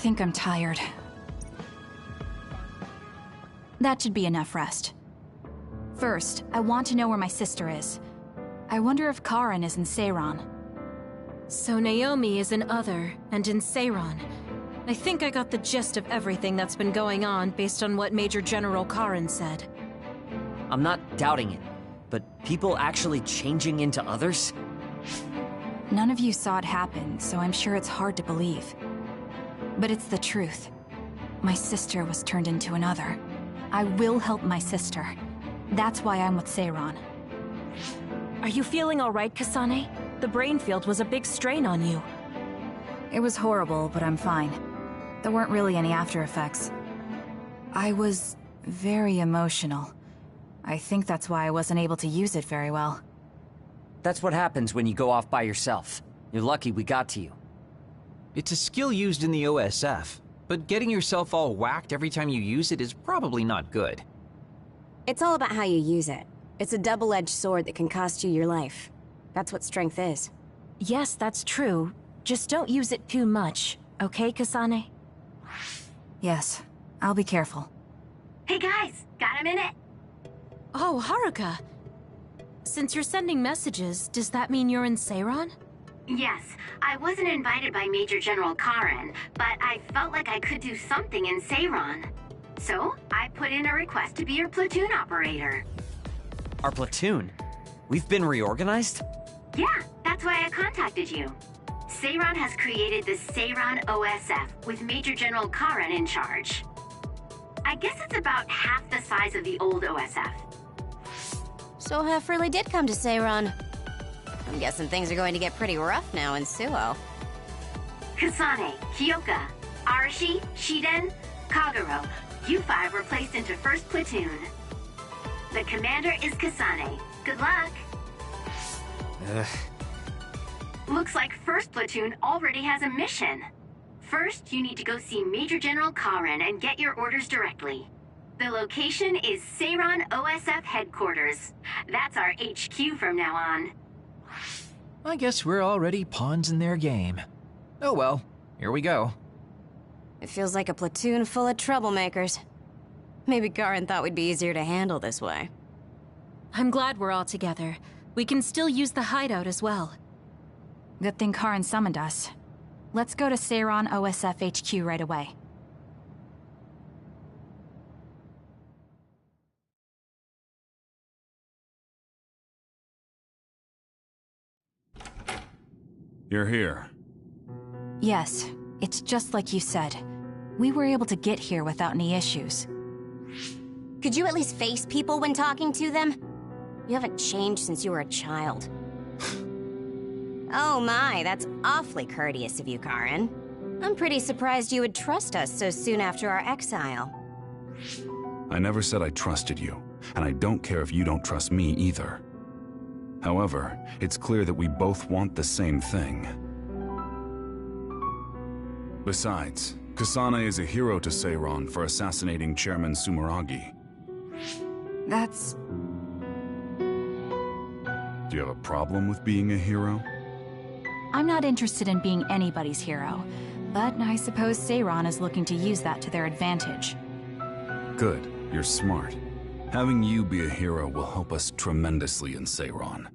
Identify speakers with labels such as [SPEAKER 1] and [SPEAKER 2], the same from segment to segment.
[SPEAKER 1] think I'm tired. That should be enough rest. First, I want to know where my sister is. I wonder if Karen is in Seiran.
[SPEAKER 2] So Naomi is in Other, and in Seiran. I think I got the gist of everything that's been going on based on what Major General Karen said.
[SPEAKER 3] I'm not doubting it, but people actually changing into others?
[SPEAKER 1] None of you saw it happen, so I'm sure it's hard to believe. But it's the truth. My sister was turned into another. I will help my sister. That's why I'm with Seiran.
[SPEAKER 2] Are you feeling alright, Kasane? The brain field was a big strain on you.
[SPEAKER 1] It was horrible, but I'm fine. There weren't really any after effects. I was very emotional. I think that's why I wasn't able to use it very well.
[SPEAKER 3] That's what happens when you go off by yourself. You're lucky we got to you.
[SPEAKER 4] It's a skill used in the OSF, but getting yourself all whacked every time you use it is probably not good.
[SPEAKER 5] It's all about how you use it. It's a double-edged sword that can cost you your life. That's what strength is.
[SPEAKER 2] Yes, that's true. Just don't use it too much, okay, Kasane?
[SPEAKER 1] Yes, I'll be careful.
[SPEAKER 6] Hey guys, got a minute?
[SPEAKER 2] Oh, Haruka. Since you're sending messages, does that mean you're in Seiran?
[SPEAKER 6] Yes, I wasn't invited by Major General Karen, but I felt like I could do something in Seiran. So, I put in a request to be your platoon operator.
[SPEAKER 3] Our platoon? We've been reorganized?
[SPEAKER 6] Yeah, that's why I contacted you. Seiran has created the Seiran OSF with Major General Karen in charge. I guess it's about half the size of the old OSF.
[SPEAKER 5] So Hef really did come to Seiran. I'm guessing things are going to get pretty rough now in Suo.
[SPEAKER 6] Kasane, Kyoka, Arashi, Shiden, Kagero, you five were placed into 1st Platoon. The commander is Kasane. Good luck. Looks like 1st Platoon already has a mission. First, you need to go see Major General Karen and get your orders directly. The location is Seiran OSF headquarters. That's our HQ from now on.
[SPEAKER 4] I guess we're already pawns in their game. Oh well, here we go.
[SPEAKER 5] It feels like a platoon full of troublemakers. Maybe Karen thought we'd be easier to handle this way.
[SPEAKER 2] I'm glad we're all together. We can still use the hideout as well.
[SPEAKER 1] Good thing Karen summoned us. Let's go to Seiran OSF HQ right away.
[SPEAKER 7] You're here.
[SPEAKER 1] Yes, it's just like you said. We were able to get here without any issues.
[SPEAKER 5] Could you at least face people when talking to them? You haven't changed since you were a child. Oh my, that's awfully courteous of you, Karen. I'm pretty surprised you would trust us so soon after our exile.
[SPEAKER 7] I never said I trusted you, and I don't care if you don't trust me either. However, it's clear that we both want the same thing. Besides, Kasane is a hero to Seiran for assassinating Chairman Sumeragi.
[SPEAKER 1] That's...
[SPEAKER 7] Do you have a problem with being a hero?
[SPEAKER 1] I'm not interested in being anybody's hero, but I suppose Seiran is looking to use that to their advantage.
[SPEAKER 7] Good, you're smart. Having you be a hero will help us tremendously in Seiran.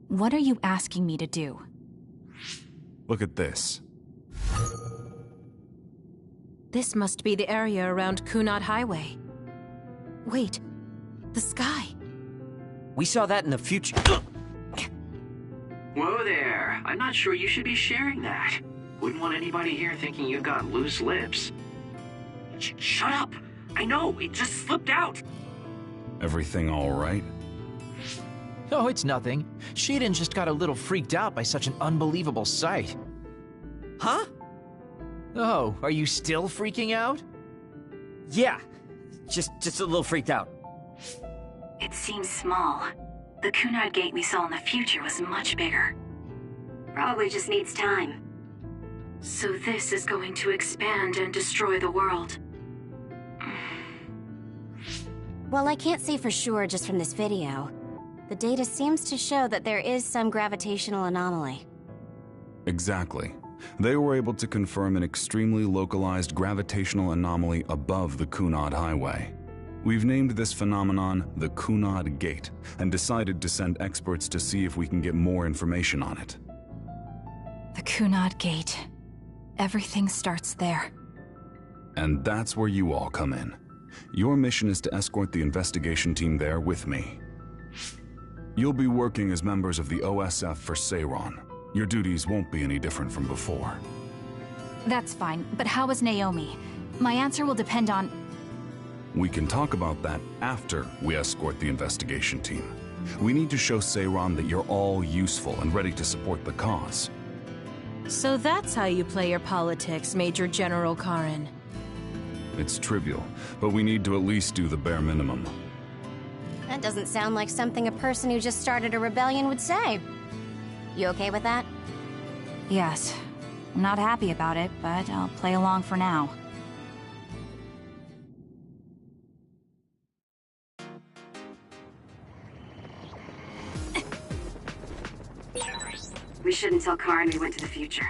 [SPEAKER 1] What are you asking me to do?
[SPEAKER 7] Look at this.
[SPEAKER 2] This must be the area around Kunad Highway. Wait, the sky.
[SPEAKER 3] We saw that in the future.
[SPEAKER 8] Whoa there. I'm not sure you should be sharing that. Wouldn't want anybody here thinking you've got loose lips. Shut up! I know, it just slipped out!
[SPEAKER 7] Everything all right?
[SPEAKER 4] Oh, it's nothing. Shiden just got a little freaked out by such an unbelievable sight.
[SPEAKER 3] Huh?
[SPEAKER 4] Oh, are you still freaking out?
[SPEAKER 3] Yeah. Just a little freaked out.
[SPEAKER 6] It seems small. The Kunad gate we saw in the future was much bigger. Probably just needs time. So this is going to expand and destroy the world.
[SPEAKER 5] Well, I can't say for sure just from this video. The data seems to show that there is some gravitational anomaly.
[SPEAKER 7] Exactly. They were able to confirm an extremely localized gravitational anomaly above the Kunad Highway. We've named this phenomenon the Kunad Gate and decided to send experts to see if we can get more information on it.
[SPEAKER 1] The Kunad Gate. Everything starts there.
[SPEAKER 7] And that's where you all come in. Your mission is to escort the investigation team there with me. You'll be working as members of the OSF for Seiron. Your duties won't be any different from before.
[SPEAKER 1] That's fine, but how is Naomi? My answer will depend on...
[SPEAKER 7] We can talk about that after we escort the investigation team. We need to show Seiron that you're all useful and ready to support the cause.
[SPEAKER 2] So that's how you play your politics, Major General Karen.
[SPEAKER 7] It's trivial, but we need to at least do the bare minimum.
[SPEAKER 5] That doesn't sound like something a person who just started a rebellion would say. You okay with that?
[SPEAKER 1] Yes. I'm not happy about it, but I'll play along for now.
[SPEAKER 6] We shouldn't tell Karen we went to the future.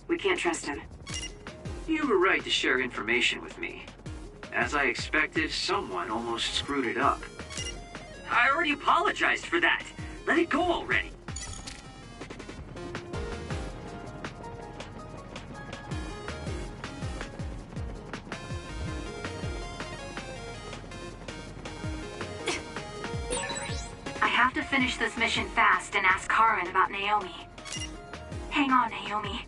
[SPEAKER 6] We can't trust him.
[SPEAKER 8] You were right to share information with me. As I expected, someone almost screwed it up. I already apologized for that. Let it go already.
[SPEAKER 6] I have to finish this mission fast and ask Karen about Naomi. Hang on, Naomi.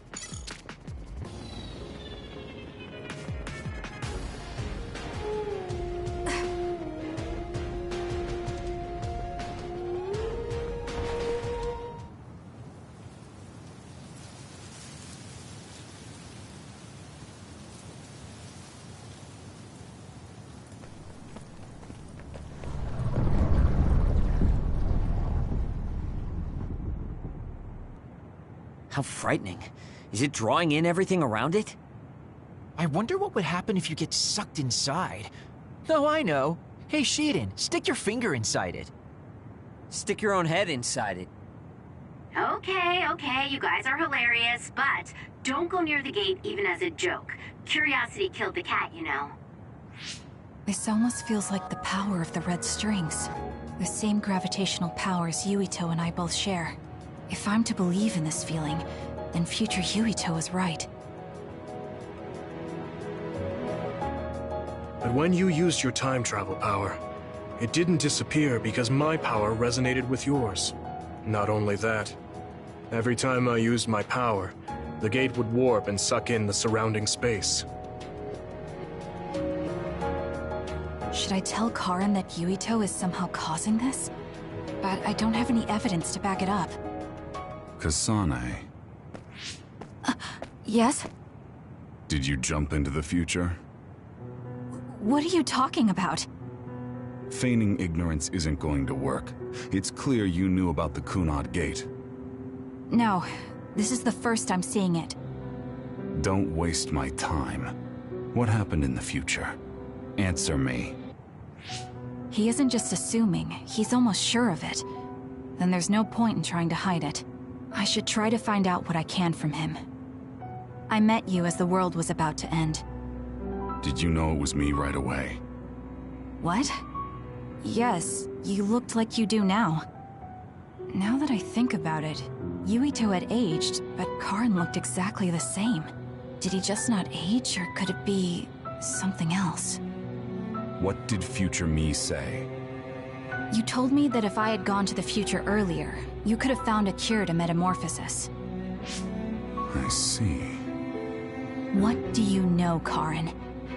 [SPEAKER 3] How frightening. Is it drawing in everything around it?
[SPEAKER 4] I wonder what would happen if you get sucked inside. Oh, I know. Hey, Shiden, stick your finger inside it.
[SPEAKER 3] Stick your own head inside it.
[SPEAKER 6] Okay, you guys are hilarious, but don't go near the gate even as a joke. Curiosity killed the cat, you know.
[SPEAKER 1] This almost feels like the power of the red strings. The same gravitational powers Yuito and I both share. If I'm to believe in this feeling, then future Yuito is right.
[SPEAKER 9] But when you used your time travel power, it didn't disappear because my power resonated with yours. Not only that, every time I used my power, the gate would warp and suck in the surrounding space.
[SPEAKER 1] Should I tell Karen that Yuito is somehow causing this? But I don't have any evidence to back it up.
[SPEAKER 7] Kasane,
[SPEAKER 1] Yes?
[SPEAKER 7] did you jump into the future?
[SPEAKER 1] What are you talking about?
[SPEAKER 7] Feigning ignorance isn't going to work. It's clear you knew about the Kunad Gate.
[SPEAKER 1] No, this is the first I'm seeing it.
[SPEAKER 7] Don't waste my time. What happened in the future? Answer me.
[SPEAKER 1] He isn't just assuming, he's almost sure of it. Then there's no point in trying to hide it. I should try to find out what I can from him. I met you as the world was about to end.
[SPEAKER 7] Did you know it was me right away?
[SPEAKER 1] What? Yes, you looked like you do now. Now that I think about it, Yuito had aged, but Karen looked exactly the same. Did he just not age, or could it be something else?
[SPEAKER 7] What did future me say?
[SPEAKER 1] You told me that if I had gone to the future earlier, you could have found a cure to metamorphosis.
[SPEAKER 7] I see.
[SPEAKER 1] What do you know, Karen?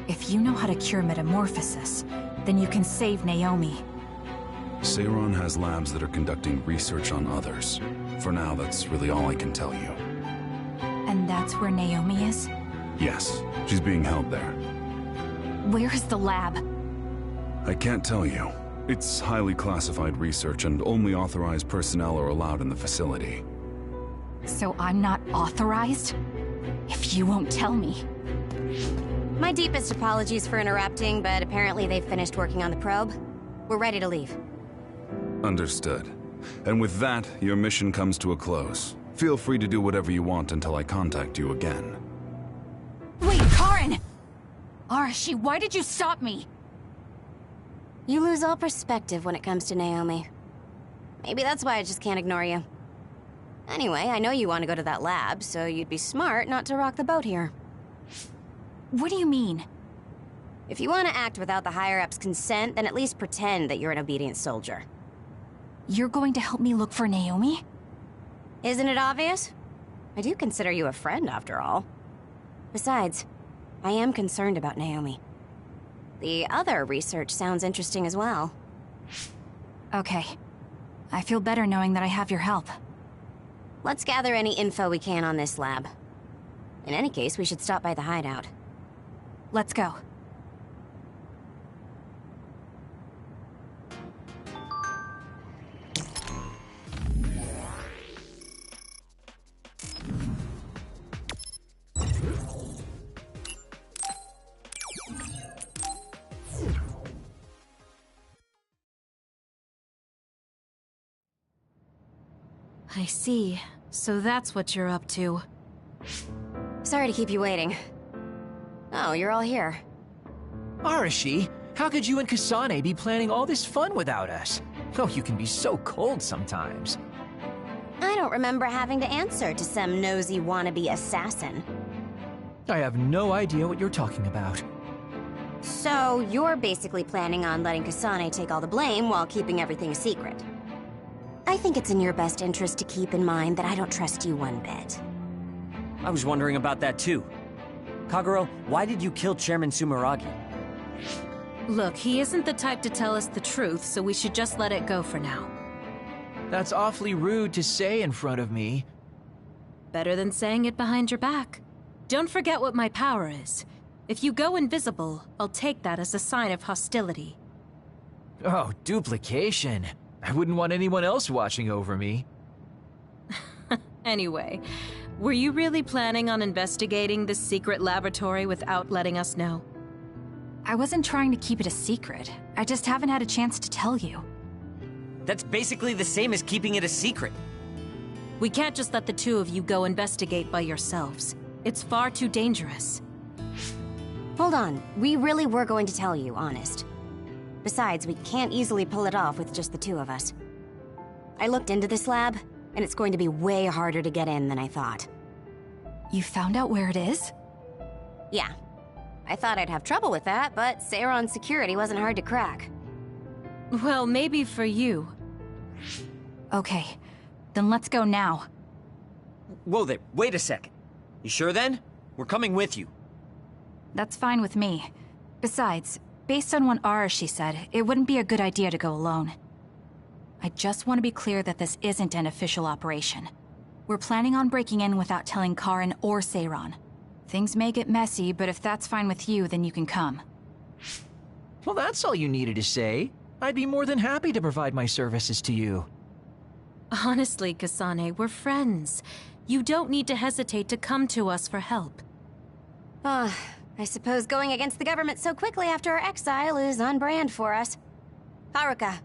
[SPEAKER 1] If you know how to cure metamorphosis, then you can save Naomi.
[SPEAKER 7] Seiron has labs that are conducting research on others. For now, that's really all I can tell you.
[SPEAKER 1] And that's where Naomi is?
[SPEAKER 7] Yes, she's being held there.
[SPEAKER 1] Where is the lab?
[SPEAKER 7] I can't tell you. It's highly classified research and only authorized personnel are allowed in the facility.
[SPEAKER 1] So I'm not authorized? If you won't tell me.
[SPEAKER 5] My deepest apologies for interrupting, but apparently they've finished working on the probe. We're ready to leave.
[SPEAKER 7] Understood. And with that, your mission comes to a close. Feel free to do whatever you want until I contact you again.
[SPEAKER 1] Wait, Karen! Arashi, why did you stop me?
[SPEAKER 5] You lose all perspective when it comes to Naomi. Maybe that's why I just can't ignore you. Anyway, I know you want to go to that lab, so you'd be smart not to rock the boat here.
[SPEAKER 1] What do you mean?
[SPEAKER 5] If you want to act without the higher-ups' consent, then at least pretend that you're an obedient soldier.
[SPEAKER 1] You're going to help me look for Naomi?
[SPEAKER 5] Isn't it obvious? I do consider you a friend, after all. Besides, I am concerned about Naomi. The other research sounds interesting as well.
[SPEAKER 1] Okay. I feel better knowing that I have your help.
[SPEAKER 5] Let's gather any info we can on this lab. In any case, we should stop by the hideout.
[SPEAKER 1] Let's go.
[SPEAKER 2] I see. So that's what you're up to.
[SPEAKER 5] Sorry to keep you waiting. Oh, you're all here.
[SPEAKER 4] Arashi, how could you and Kasane be planning all this fun without us? Oh, you can be so cold sometimes.
[SPEAKER 5] I don't remember having to answer to some nosy wannabe assassin.
[SPEAKER 4] I have no idea what you're talking about.
[SPEAKER 5] So, you're basically planning on letting Kasane take all the blame while keeping everything a secret. I think it's in your best interest to keep in mind that I don't trust you one bit.
[SPEAKER 3] I was wondering about that too. Kagero, why did you kill Chairman Sumeragi?
[SPEAKER 2] Look, he isn't the type to tell us the truth, so we should just let it go for now.
[SPEAKER 4] That's awfully rude to say in front of me.
[SPEAKER 2] Better than saying it behind your back. Don't forget what my power is. If you go invisible, I'll take that as a sign of hostility.
[SPEAKER 4] Oh, duplication. I wouldn't want anyone else watching over me.
[SPEAKER 2] Anyway, were you really planning on investigating this secret laboratory without letting us know?
[SPEAKER 1] I wasn't trying to keep it a secret. I just haven't had a chance to tell you.
[SPEAKER 3] That's basically the same as keeping it a secret.
[SPEAKER 2] We can't just let the two of you go investigate by yourselves. It's far too dangerous.
[SPEAKER 5] Hold on, we really were going to tell you, honest. Besides, we can't easily pull it off with just the two of us. I looked into this lab, and it's going to be way harder to get in than I thought.
[SPEAKER 1] You found out where it is?
[SPEAKER 5] Yeah. I thought I'd have trouble with that, but Seiron's security wasn't hard to crack.
[SPEAKER 2] Well, maybe for you.
[SPEAKER 1] Okay, then let's go now.
[SPEAKER 3] Whoa there, wait a second. You sure then? We're coming with you.
[SPEAKER 1] That's fine with me. Besides, based on what Arashi said, it wouldn't be a good idea to go alone. I just want to be clear that this isn't an official operation. We're planning on breaking in without telling Karen or Seiron. Things may get messy, but if that's fine with you, then you can come.
[SPEAKER 4] Well, that's all you needed to say. I'd be more than happy to provide my services to you.
[SPEAKER 2] Honestly, Kasane, we're friends. You don't need to hesitate to come to us for help.
[SPEAKER 5] I suppose going against the government so quickly after our exile is on brand for us. Haruka.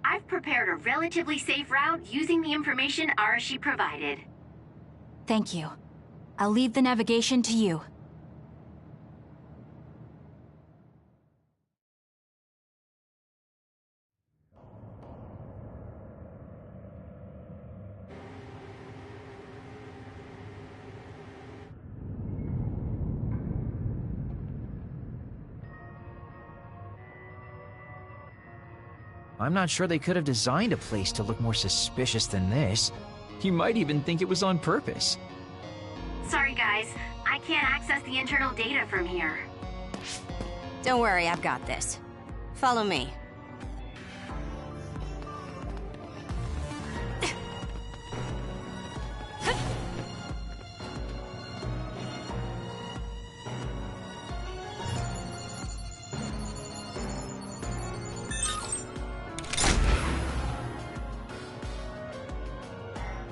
[SPEAKER 6] I've prepared a relatively safe route using the information Arashi provided.
[SPEAKER 1] Thank you. I'll leave the navigation to you.
[SPEAKER 4] I'm not sure they could have designed a place to look more suspicious than this. You might even think it was on purpose.
[SPEAKER 6] Sorry guys, I can't access the internal data from here.
[SPEAKER 5] Don't worry, I've got this. Follow me.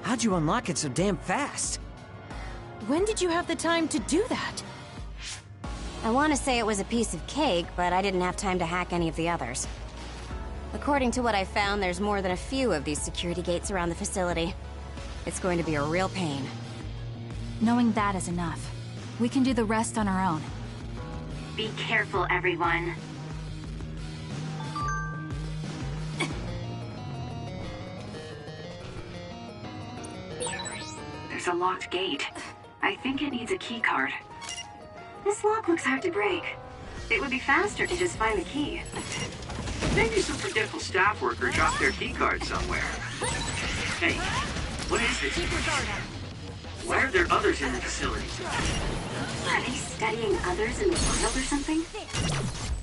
[SPEAKER 3] How'd you unlock it so damn fast?
[SPEAKER 2] When did you have the time to do that?
[SPEAKER 5] I want to say it was a piece of cake, but I didn't have time to hack any of the others. According to what I found, there's more than a few of these security gates around the facility. It's going to be a real pain.
[SPEAKER 1] Knowing that is enough. We can do the rest on our own.
[SPEAKER 6] Be careful, everyone. There's a locked gate. I think it needs a key card. This lock looks hard to break. It would be faster to just find the key.
[SPEAKER 8] Maybe some forgetful staff worker dropped their key card somewhere. Hey, what is this? Why are there others in the facility?
[SPEAKER 6] Are they studying others in the wild or something?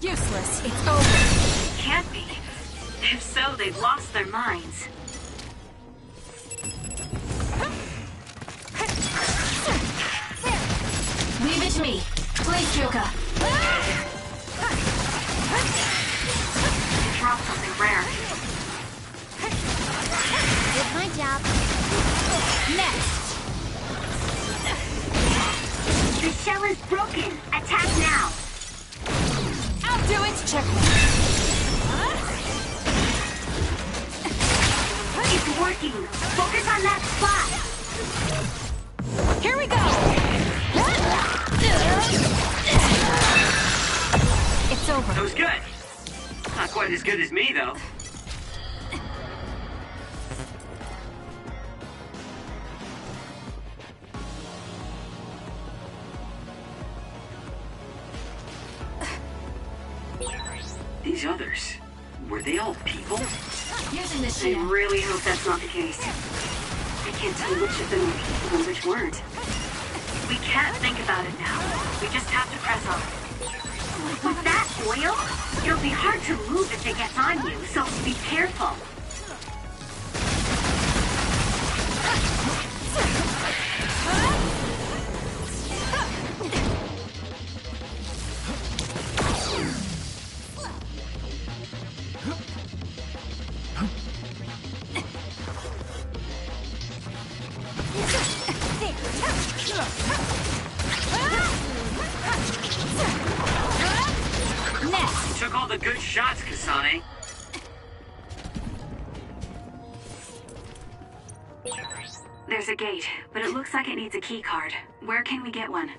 [SPEAKER 2] Useless. It's over.
[SPEAKER 6] Can't be. If so, they've lost their minds.
[SPEAKER 1] Leave it to me. Please, Joka.
[SPEAKER 6] Drop something rare.
[SPEAKER 5] Did my job.
[SPEAKER 1] Next!
[SPEAKER 6] The shell is broken. Attack now.
[SPEAKER 2] I'll do it. Checkmate.
[SPEAKER 6] It's working. Focus on that spot.
[SPEAKER 2] Here we go.
[SPEAKER 1] It's over.
[SPEAKER 8] That was good. Not quite as good as me, though. These others, were they all people?
[SPEAKER 1] Using the
[SPEAKER 6] I
[SPEAKER 1] shield.
[SPEAKER 6] really hope that's not the case. I can't tell which of them were people and which weren't. We can't think about it now. We just have to press on. With that oil, it'll be hard to move if it gets on you, so be careful.
[SPEAKER 1] Next!
[SPEAKER 8] You took all the good shots, Kasane.
[SPEAKER 6] There's a gate, but it looks like it needs a key card. Where can we get one?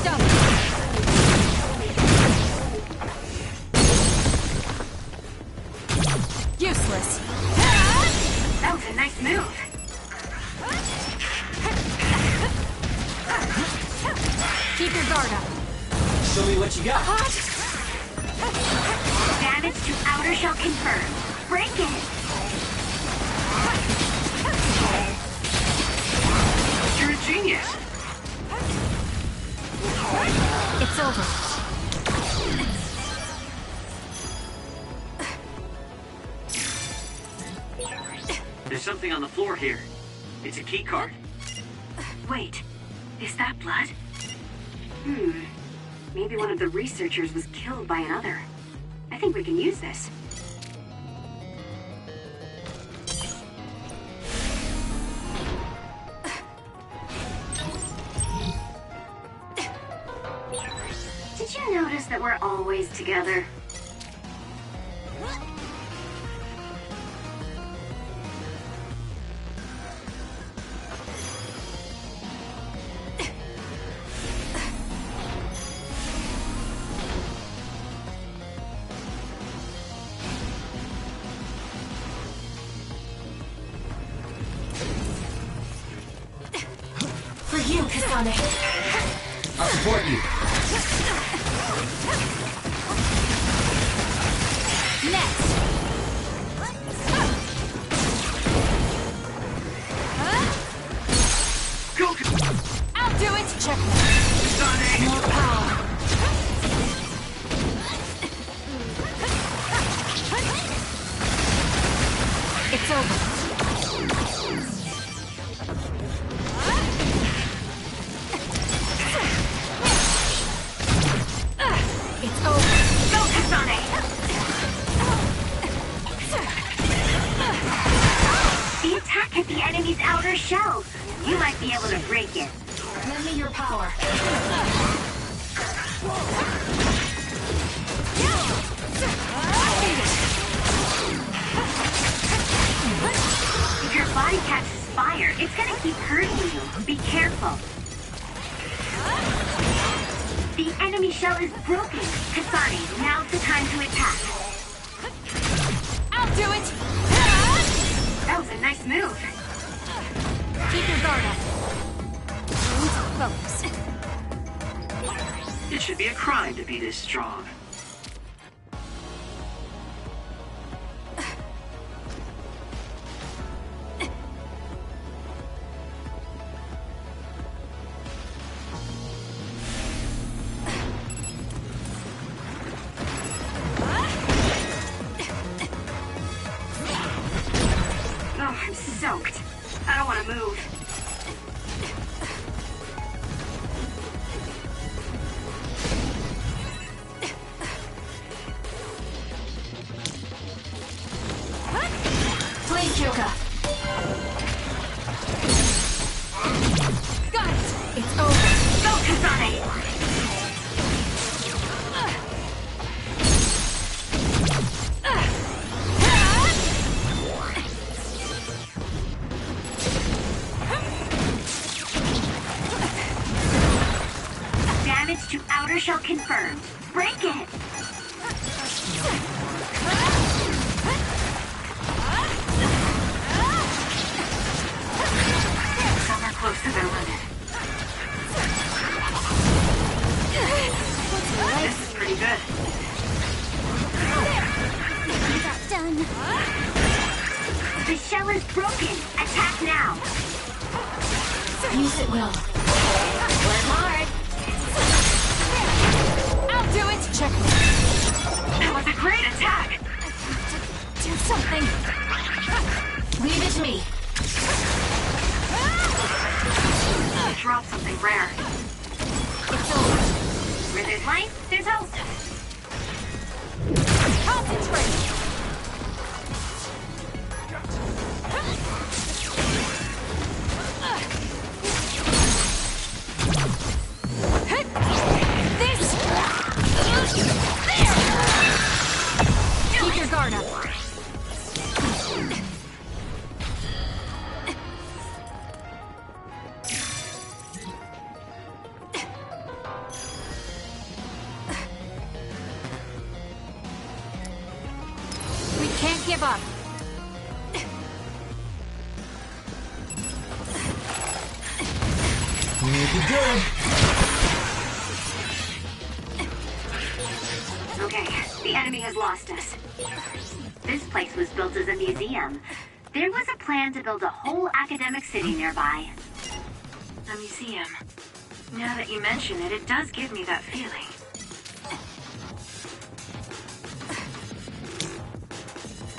[SPEAKER 1] Stop!
[SPEAKER 2] Useless.
[SPEAKER 6] That was a nice move.
[SPEAKER 2] Keep your guard up.
[SPEAKER 3] Show me what you got.
[SPEAKER 6] Damage to outer shell confirmed. Break it.
[SPEAKER 8] You're a genius.
[SPEAKER 1] It's over.
[SPEAKER 8] There's something on the floor here. It's a key card.
[SPEAKER 6] Wait, is that blood? Maybe one of the researchers was killed by another. I think we can use this. Did you notice that we're always together?
[SPEAKER 1] For you, Kasane.
[SPEAKER 3] I'll support you.
[SPEAKER 1] Next!
[SPEAKER 8] Go,
[SPEAKER 2] I'll do it. Checkmate.
[SPEAKER 8] Kasane!
[SPEAKER 1] More power. It's over. It's over.
[SPEAKER 6] Go, Kasane! The attack hit the enemy's outer shell. You might be able to break it.
[SPEAKER 1] Lend me your power.
[SPEAKER 6] If your body catches fire, it's gonna keep hurting you. Be careful. The enemy shell is broken. Kasane, now's the time to attack.
[SPEAKER 2] I'll do it!
[SPEAKER 6] That was a nice move.
[SPEAKER 2] Keep your guard up.
[SPEAKER 5] Focus.
[SPEAKER 8] It should be a crime to be this strong.
[SPEAKER 6] Oh, I'm soaked. I don't want to move.
[SPEAKER 1] Please, Kyoka.
[SPEAKER 2] Got it! It's over.
[SPEAKER 6] Go, Kasane! Damage to outer shell confirmed. Break it! Some are close to their limit. This is pretty good.
[SPEAKER 5] That's done.
[SPEAKER 6] The shell is broken. Attack now.
[SPEAKER 1] Use it well.
[SPEAKER 6] Work hard.
[SPEAKER 2] I'll do it! Check me.
[SPEAKER 6] That was a great attack.
[SPEAKER 2] Do something.
[SPEAKER 1] Leave it to me.
[SPEAKER 6] Drop something rare.
[SPEAKER 2] It's over.
[SPEAKER 6] Where there's life, there's hope.
[SPEAKER 2] Concentrate! This! There! Keep your guard up. We can't give up.
[SPEAKER 4] Make it good.
[SPEAKER 6] Okay, the enemy has lost us. This place was built as a museum. There was a plan to build a whole academic city nearby. A museum. Now that you mention it, it does give me that feeling.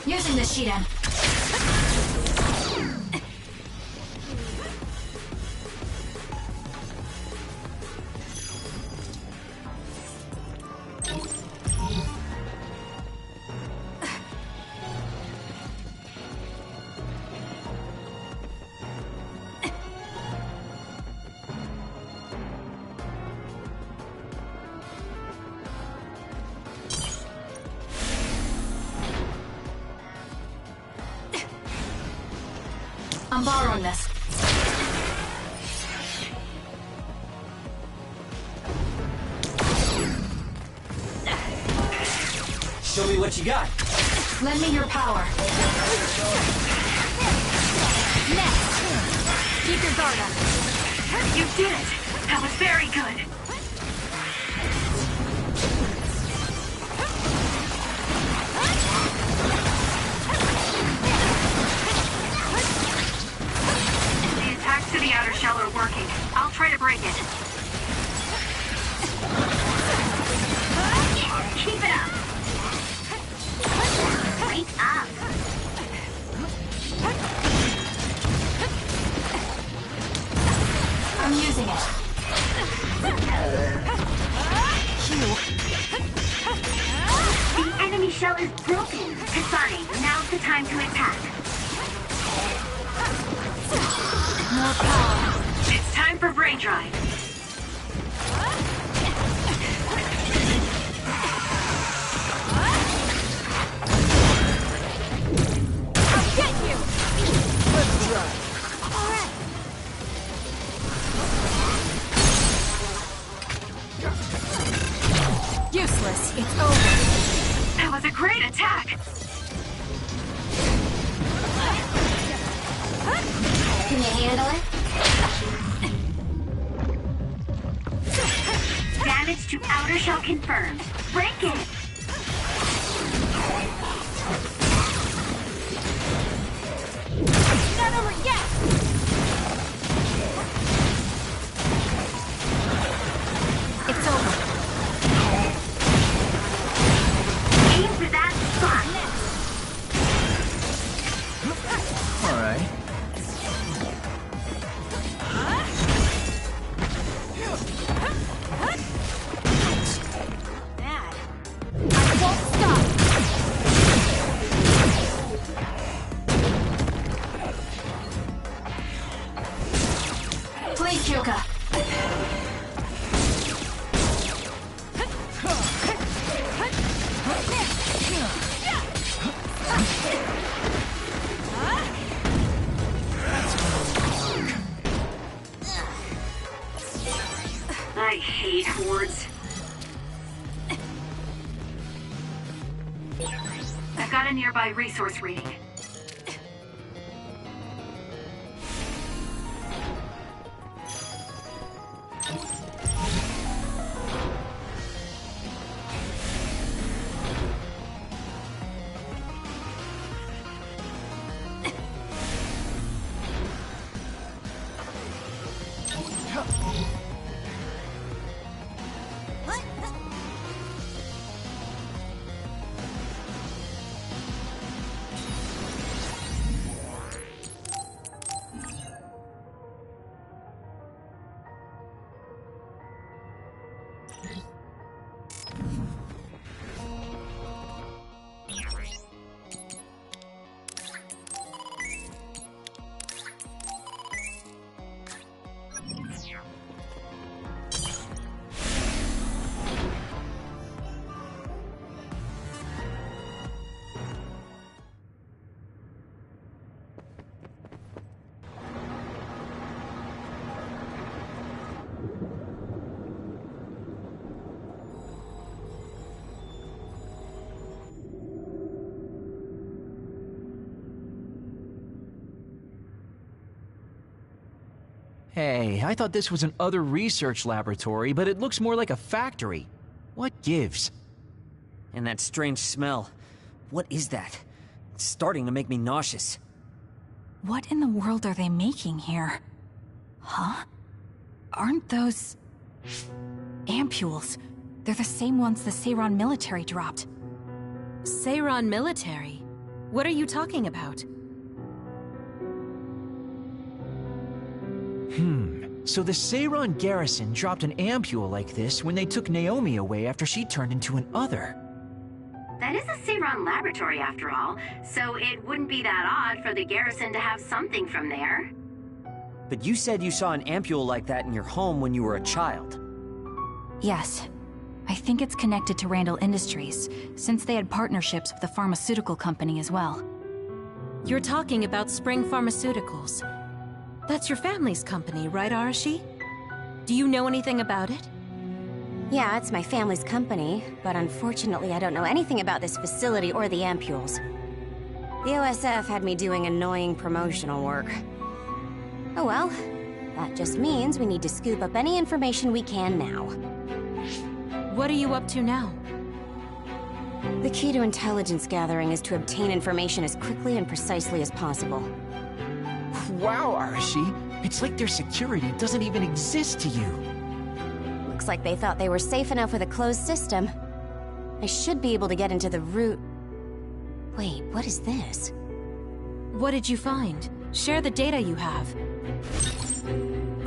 [SPEAKER 1] Using the Shiden. I'm borrowing this.
[SPEAKER 3] Show me what you got.
[SPEAKER 1] Lend me your power.
[SPEAKER 2] Next! Keep your guard up.
[SPEAKER 6] You did it! That was very good! The attacks to the outer shell are working. I'll try to break it. Keep it up! Wake up!
[SPEAKER 1] I'm using it.
[SPEAKER 6] The enemy shell is broken! Kasane, now's the time to attack.
[SPEAKER 1] More power.
[SPEAKER 6] It's time for brain drive.
[SPEAKER 2] useless. It's over.
[SPEAKER 6] That was a great attack!
[SPEAKER 5] Can you handle it?
[SPEAKER 6] Damage to outer shell confirmed. Break it!
[SPEAKER 2] Not over yet! It's over.
[SPEAKER 6] Aim for that spot!
[SPEAKER 4] Alright.
[SPEAKER 5] Bad.
[SPEAKER 2] I won't stop.
[SPEAKER 5] Please, Kyoka.
[SPEAKER 6] I hate hordes. I've got a nearby resource reading.
[SPEAKER 4] Hey, I thought this was an other research laboratory, but it looks more like a factory. What gives?
[SPEAKER 3] And that strange smell. What is that? It's starting to make me nauseous.
[SPEAKER 1] What in the world are they making here? Huh? Aren't those... ampules? They're the same ones the Seiran military dropped.
[SPEAKER 2] Seiran military? What are you talking about?
[SPEAKER 4] So the Seiran garrison dropped an ampule like this when they took Naomi away after she turned into an other.
[SPEAKER 6] That is a Seiran laboratory after all, so it wouldn't be that odd for the garrison to have something from there.
[SPEAKER 3] But you said you saw an ampule like that in your home when you were a child.
[SPEAKER 1] Yes. I think it's connected to Randall Industries, since they had partnerships with a pharmaceutical company as well.
[SPEAKER 2] You're talking about Spring Pharmaceuticals. That's your family's company, right, Arashi? Do you know anything about it?
[SPEAKER 5] Yeah, it's my family's company, but unfortunately I don't know anything about this facility or the ampules. The OSF had me doing annoying promotional work. Oh well, that just means we need to scoop up any information we can now.
[SPEAKER 2] What are you up to now?
[SPEAKER 5] The key to intelligence gathering is to obtain information as quickly and precisely as possible.
[SPEAKER 4] Wow, Arashi, it's like their security doesn't even exist to you.
[SPEAKER 5] Looks like they thought they were safe enough with a closed system. I should be able to get into the root... Wait, what is this?
[SPEAKER 2] What did you find? Share the data you have.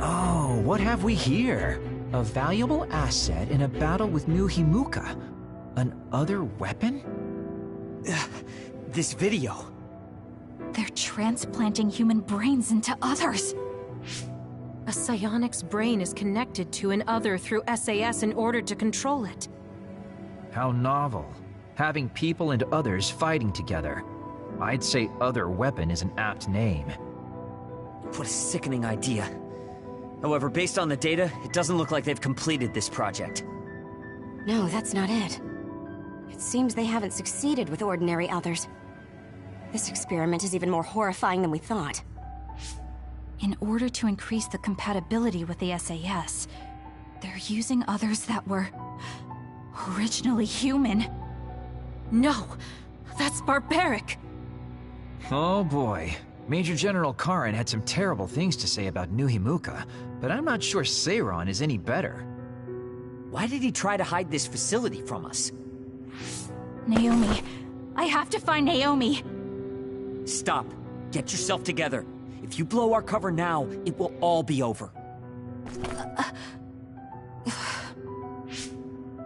[SPEAKER 4] Oh, what have we here? A valuable asset in a battle with New Himuka. An other weapon?
[SPEAKER 3] This video.
[SPEAKER 1] They're transplanting human brains into others.
[SPEAKER 2] A psionic's brain is connected to an other through SAS in order to control it.
[SPEAKER 4] How novel. Having people and others fighting together. I'd say other weapon is an apt name.
[SPEAKER 3] What a sickening idea. However, based on the data, it doesn't look like they've completed this project.
[SPEAKER 5] No, that's not it. It seems they haven't succeeded with ordinary others. This experiment is even more horrifying than we thought.
[SPEAKER 1] In order to increase the compatibility with the SAS, they're using others that were originally human.
[SPEAKER 2] No! That's barbaric!
[SPEAKER 4] Oh boy. Major General Karen had some terrible things to say about New Himuka, but I'm not sure Seiron is any better.
[SPEAKER 3] Why did he try to hide this facility from us?
[SPEAKER 1] Naomi. I have to find Naomi.
[SPEAKER 3] Stop. Get yourself together. If you blow our cover now, it will all be over.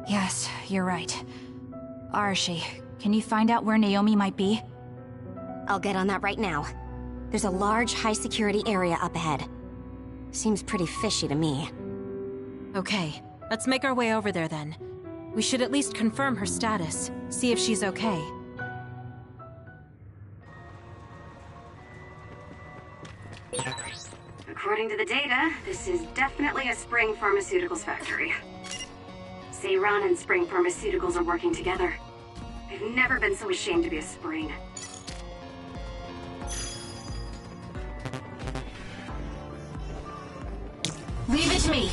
[SPEAKER 1] Yes, you're right. Arashi, can you find out where Naomi might be?
[SPEAKER 5] I'll get on that right now. There's a large, high-security area up ahead. Seems pretty fishy to me.
[SPEAKER 2] Okay, let's make our way over there then. We should at least confirm her status, see if she's okay.
[SPEAKER 6] According to the data, this is definitely a Spring Pharmaceuticals factory. Seiron and Spring Pharmaceuticals are working together. I've never been so ashamed to be a Spring.
[SPEAKER 1] Leave it to me.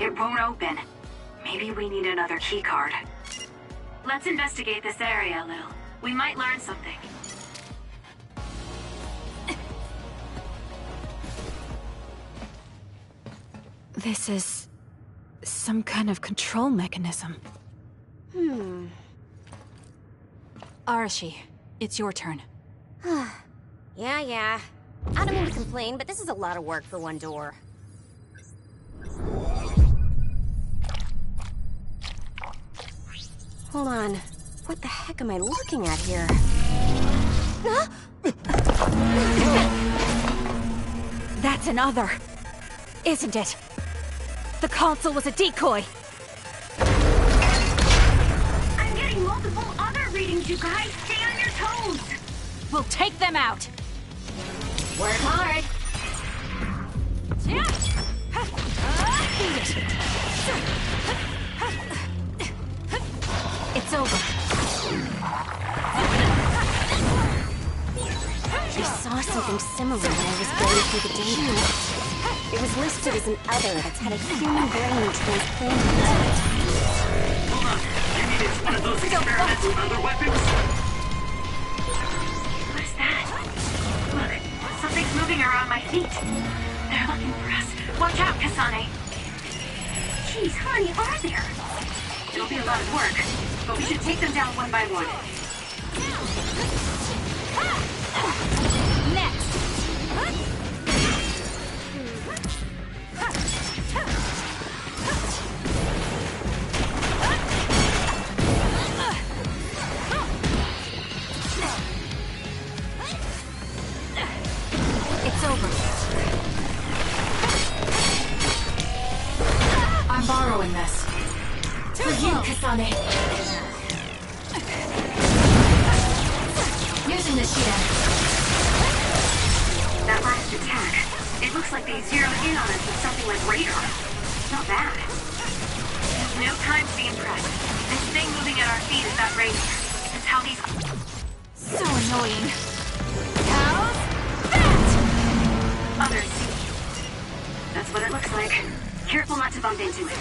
[SPEAKER 6] It won't open. Maybe we need another keycard. Let's investigate this area a little. We might learn something.
[SPEAKER 2] This is some kind of control mechanism.
[SPEAKER 1] Arashi, it's your turn.
[SPEAKER 5] Yeah. I don't mean to complain, but this is a lot of work for one door. Hold on. What the heck am I looking at here?
[SPEAKER 1] That's another, isn't it? The console was a decoy.
[SPEAKER 6] I'm getting multiple other readings, you guys. Stay on your toes.
[SPEAKER 1] We'll take them out.
[SPEAKER 5] Work hard.
[SPEAKER 1] It's over.
[SPEAKER 5] I saw something similar when I was going through the data. It was listed as an other that's had a human brain transplanted into it.
[SPEAKER 8] Hold on. You mean it's one of those experimental other weapons?
[SPEAKER 6] What is that? Look, something's moving around my feet. They're looking for us. Watch out, Kasane. Jeez, how many are there? It'll be a lot of work, but we should take them down one by one.
[SPEAKER 1] Next. It's over. I'm borrowing this. For you, Kasane. Using the shield.
[SPEAKER 6] That last attack, it looks like they zeroed in on us with something like radar. Not bad. No time to be impressed. This thing moving at our feet is that radar. It's how these...
[SPEAKER 1] So annoying. How's that?
[SPEAKER 6] others. That's what it looks like. Careful not to bump into it.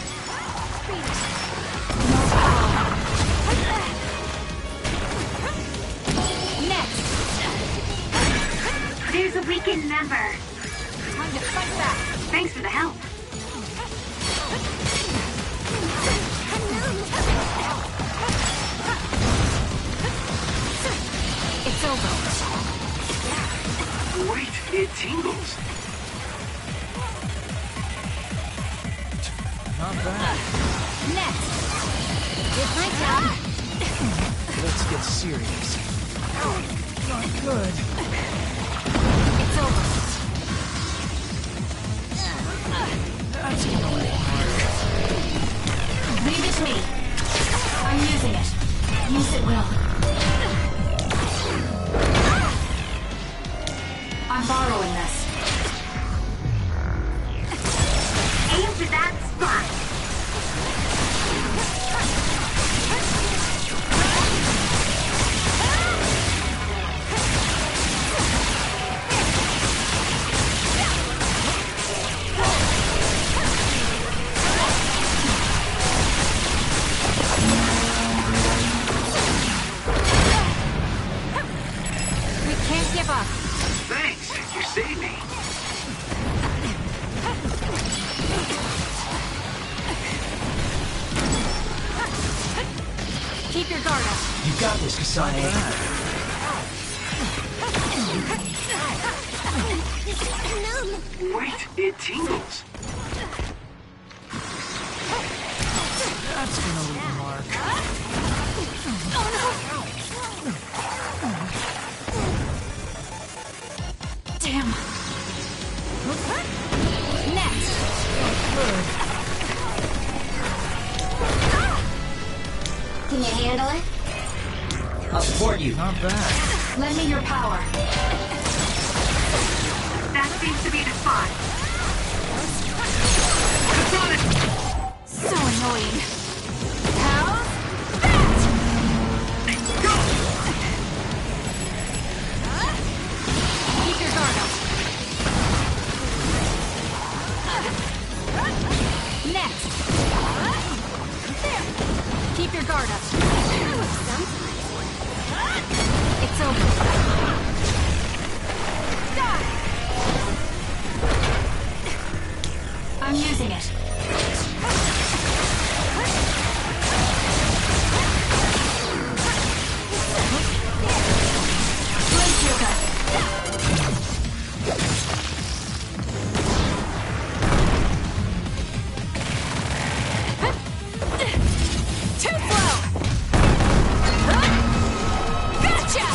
[SPEAKER 1] Next.
[SPEAKER 6] There's a weakened member.
[SPEAKER 1] Time to fight back.
[SPEAKER 6] Thanks for the help.
[SPEAKER 1] It's over.
[SPEAKER 8] Wait, it tingles.
[SPEAKER 4] Not bad.
[SPEAKER 1] Next.
[SPEAKER 5] It's my job.
[SPEAKER 4] Let's get serious. Not good.
[SPEAKER 1] It's over.
[SPEAKER 4] That's gonna be hard.
[SPEAKER 1] Leave it to me. I'm using it. Use it well. I'm borrowing this.
[SPEAKER 6] Aim for that spot.
[SPEAKER 1] We can't give up.
[SPEAKER 8] Thanks, you saved me.
[SPEAKER 1] Keep your guard up.
[SPEAKER 4] You got this, Kasane.
[SPEAKER 8] Wait, it tingles.
[SPEAKER 4] That's gonna leave a mark.
[SPEAKER 1] Damn. Next.
[SPEAKER 5] Can you handle it?
[SPEAKER 4] I'll support you. Not bad.
[SPEAKER 1] Lend me your power.
[SPEAKER 6] That seems to be the spot.
[SPEAKER 1] So annoying. How's keep your guard up. Next. Keep your guard up. It's over. I'm using it. Blink yoga. Too slow. Gotcha.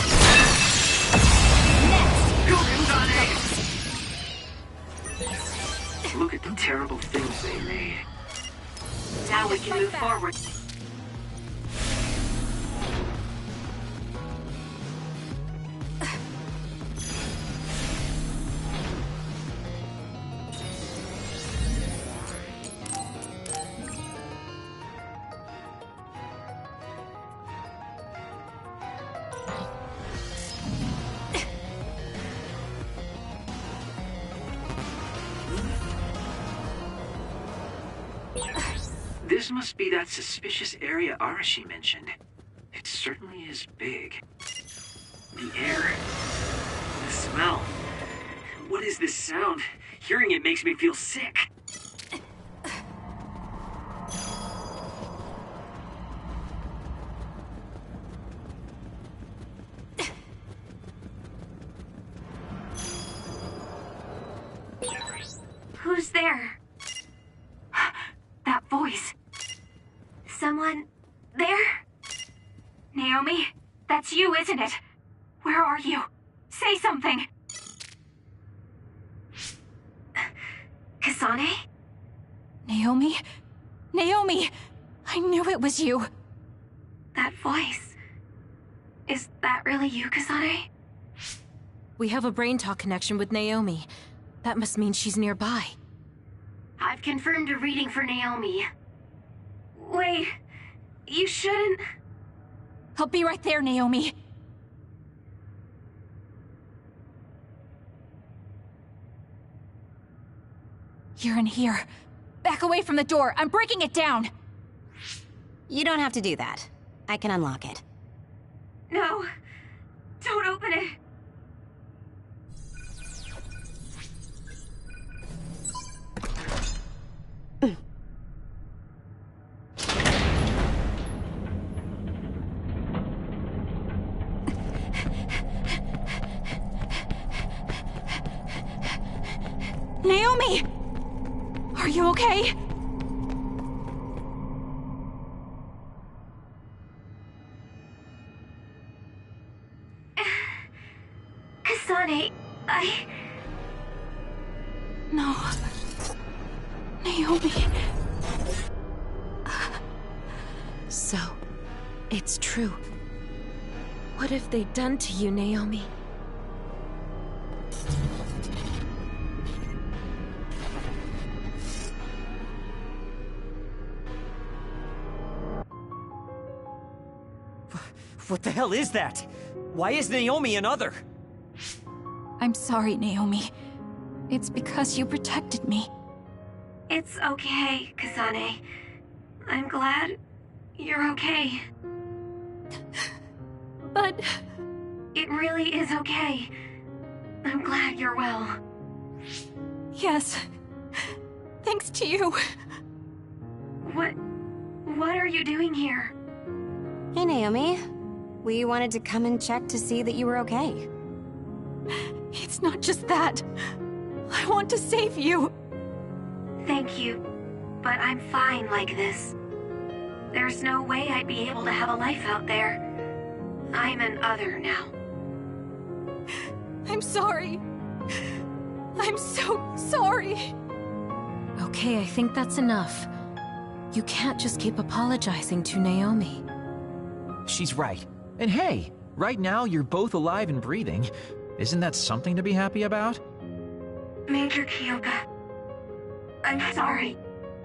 [SPEAKER 8] Go, Kasane! Look at the terrible things they made.
[SPEAKER 6] Now we can move forward.
[SPEAKER 8] This must be that suspicious area Arashi mentioned. It certainly is big. The air. The smell. What is this sound? Hearing it makes me feel sick.
[SPEAKER 6] Who's there? That voice. Someone there? Naomi, that's you, isn't it? Where are you? Say something. Kasane?
[SPEAKER 1] Naomi? Naomi! I knew it was you.
[SPEAKER 6] That voice. Is that really you, Kasane?
[SPEAKER 2] We have a brain talk connection with Naomi. That must mean she's nearby.
[SPEAKER 6] I've confirmed a reading for Naomi. Wait, you shouldn't...
[SPEAKER 1] I'll be right there, Naomi. You're in here. Back away from the door. I'm breaking it down.
[SPEAKER 5] You don't have to do that. I can unlock it.
[SPEAKER 6] No, don't open it.
[SPEAKER 1] Naomi! Are you okay?
[SPEAKER 6] Kasane,
[SPEAKER 1] No. Naomi.
[SPEAKER 2] So, it's true. What have they done to you, Naomi?
[SPEAKER 3] What the hell is that? Why is Naomi another?
[SPEAKER 1] I'm sorry, Naomi. It's because you protected me.
[SPEAKER 6] It's okay, Kasane. I'm glad you're okay.
[SPEAKER 1] But...
[SPEAKER 6] It really is okay. I'm glad you're well.
[SPEAKER 1] Yes. Thanks to you.
[SPEAKER 6] What are you doing here?
[SPEAKER 5] Hey, Naomi. We wanted to come and check to see that you were okay.
[SPEAKER 1] It's not just that. I want to save you.
[SPEAKER 6] Thank you, but I'm fine like this. There's no way I'd be able to have a life out there. I'm an other now.
[SPEAKER 1] I'm sorry. I'm so sorry.
[SPEAKER 2] Okay, I think that's enough. You can't just keep apologizing to Naomi.
[SPEAKER 4] She's right. And hey, right now you're both alive and breathing. Isn't that something to be happy about?
[SPEAKER 6] Major Kyoka, I'm sorry.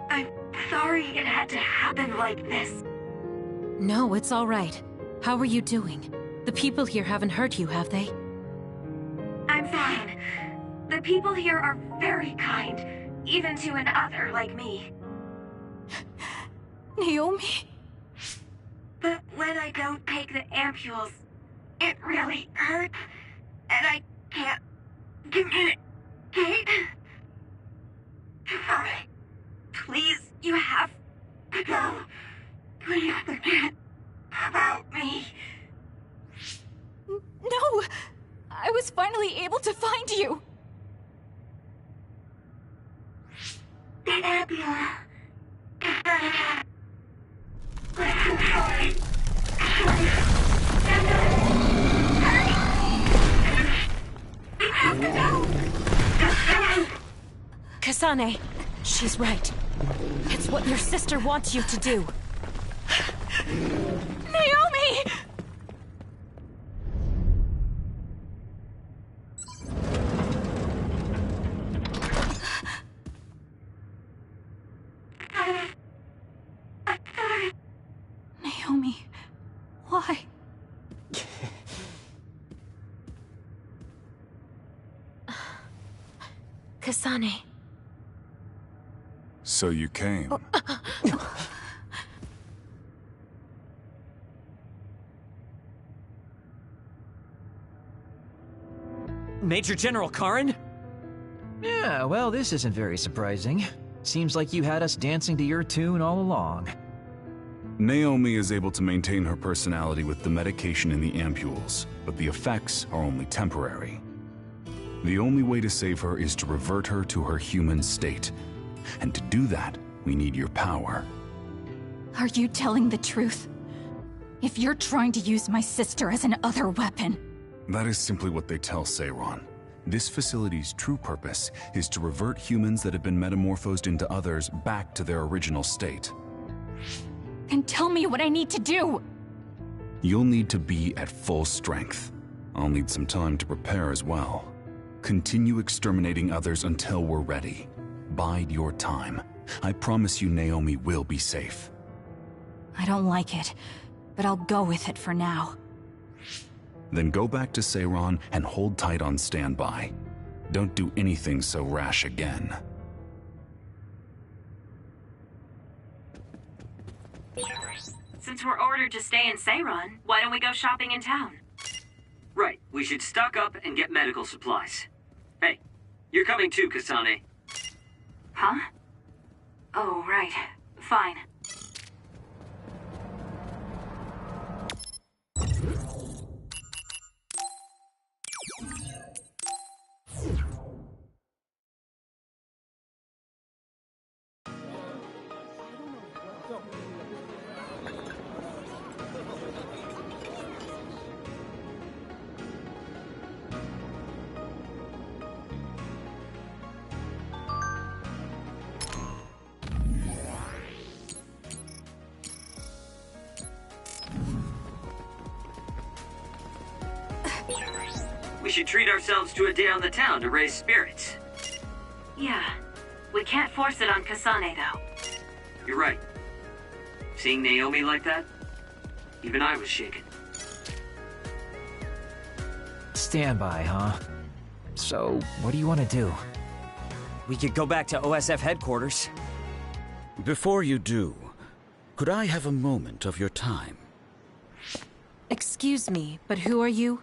[SPEAKER 6] I'm sorry it had to happen like this.
[SPEAKER 2] No, it's all right. How are you doing? The people here haven't hurt you, have they?
[SPEAKER 6] I'm fine. The people here are very kind, even to an other like me.
[SPEAKER 1] Naomi?
[SPEAKER 6] But when I don't take the ampules, it really hurts, and I can't communicate. Sorry. Please, you have to go. Please forget about me.
[SPEAKER 1] No! I was finally able to find you!
[SPEAKER 6] The ambulance.
[SPEAKER 2] Kasane, she's right. It's what your sister wants you to do.
[SPEAKER 1] Naomi! Naomi, why?
[SPEAKER 2] Kasane.
[SPEAKER 7] So you came.
[SPEAKER 3] Major General Karen?
[SPEAKER 4] Yeah, well, this isn't very surprising. Seems like you had us dancing to your tune all along.
[SPEAKER 7] Naomi is able to maintain her personality with the medication in the ampules, but the effects are only temporary. The only way to save her is to revert her to her human state. And to do that, we need your power.
[SPEAKER 1] Are you telling the truth? If you're trying to use my sister as an other weapon...
[SPEAKER 7] That is simply what they tell Seiron. This facility's true purpose is to revert humans that have been metamorphosed into others back to their original state.
[SPEAKER 1] Then tell me what I need to do!
[SPEAKER 7] You'll need to be at full strength. I'll need some time to prepare as well. Continue exterminating others until we're ready. Bide your time. I promise you Naomi will be safe.
[SPEAKER 1] I don't like it, but I'll go with it for now.
[SPEAKER 7] Then go back to Seiron and hold tight on standby. Don't do anything so rash again.
[SPEAKER 6] Since we're ordered to stay in Seiron, why don't we go shopping in town?
[SPEAKER 8] Right, we should stock up and get medical supplies. Hey, you're coming too, Kasane.
[SPEAKER 6] Huh? Oh, right. Fine.
[SPEAKER 8] We should treat ourselves to a day on the town to raise spirits.
[SPEAKER 6] Yeah. We can't force it on Kasane, though.
[SPEAKER 8] You're right. Seeing Naomi like that, even I was shaken.
[SPEAKER 4] Standby, huh? So, what do you want to do?
[SPEAKER 3] We could go back to OSF headquarters.
[SPEAKER 10] Before you do, could I have a moment of your time?
[SPEAKER 2] Excuse me, but who are you?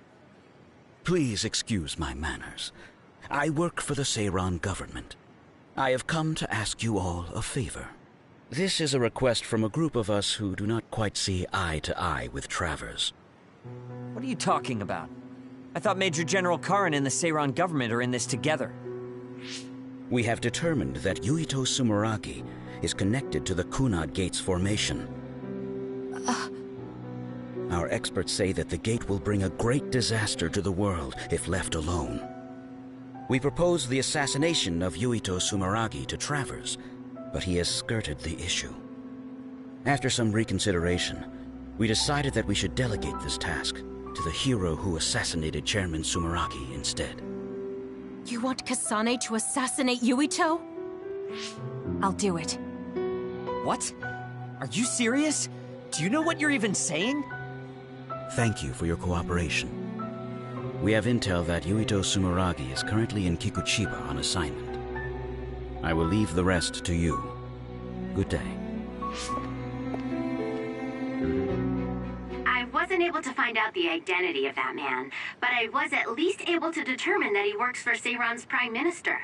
[SPEAKER 10] Please excuse my manners. I work for the Seiran government. I have come to ask you all a favor. This is a request from a group of us who do not quite see eye to eye with Travers.
[SPEAKER 3] What are you talking about? I thought Major General Karin and the Seiran government are in this together.
[SPEAKER 10] We have determined that Yuito Sumeragi is connected to the Kunad Gate's formation. Our experts say that the gate will bring a great disaster to the world if left alone. We proposed the assassination of Yuito Sumeragi to Travers, but he has skirted the issue. After some reconsideration, we decided that we should delegate this task to the hero who assassinated Chairman Sumeragi instead.
[SPEAKER 2] You want Kasane to assassinate Yuito?
[SPEAKER 1] I'll do it.
[SPEAKER 3] What? Are you serious? Do you know what you're even saying?
[SPEAKER 10] Thank you for your cooperation. We have intel that Yuito Sumeragi is currently in Kikuchiba on assignment. I will leave the rest to you. Good day.
[SPEAKER 6] I wasn't able to find out the identity of that man, but I was at least able to determine that he works for Seiran's Prime Minister.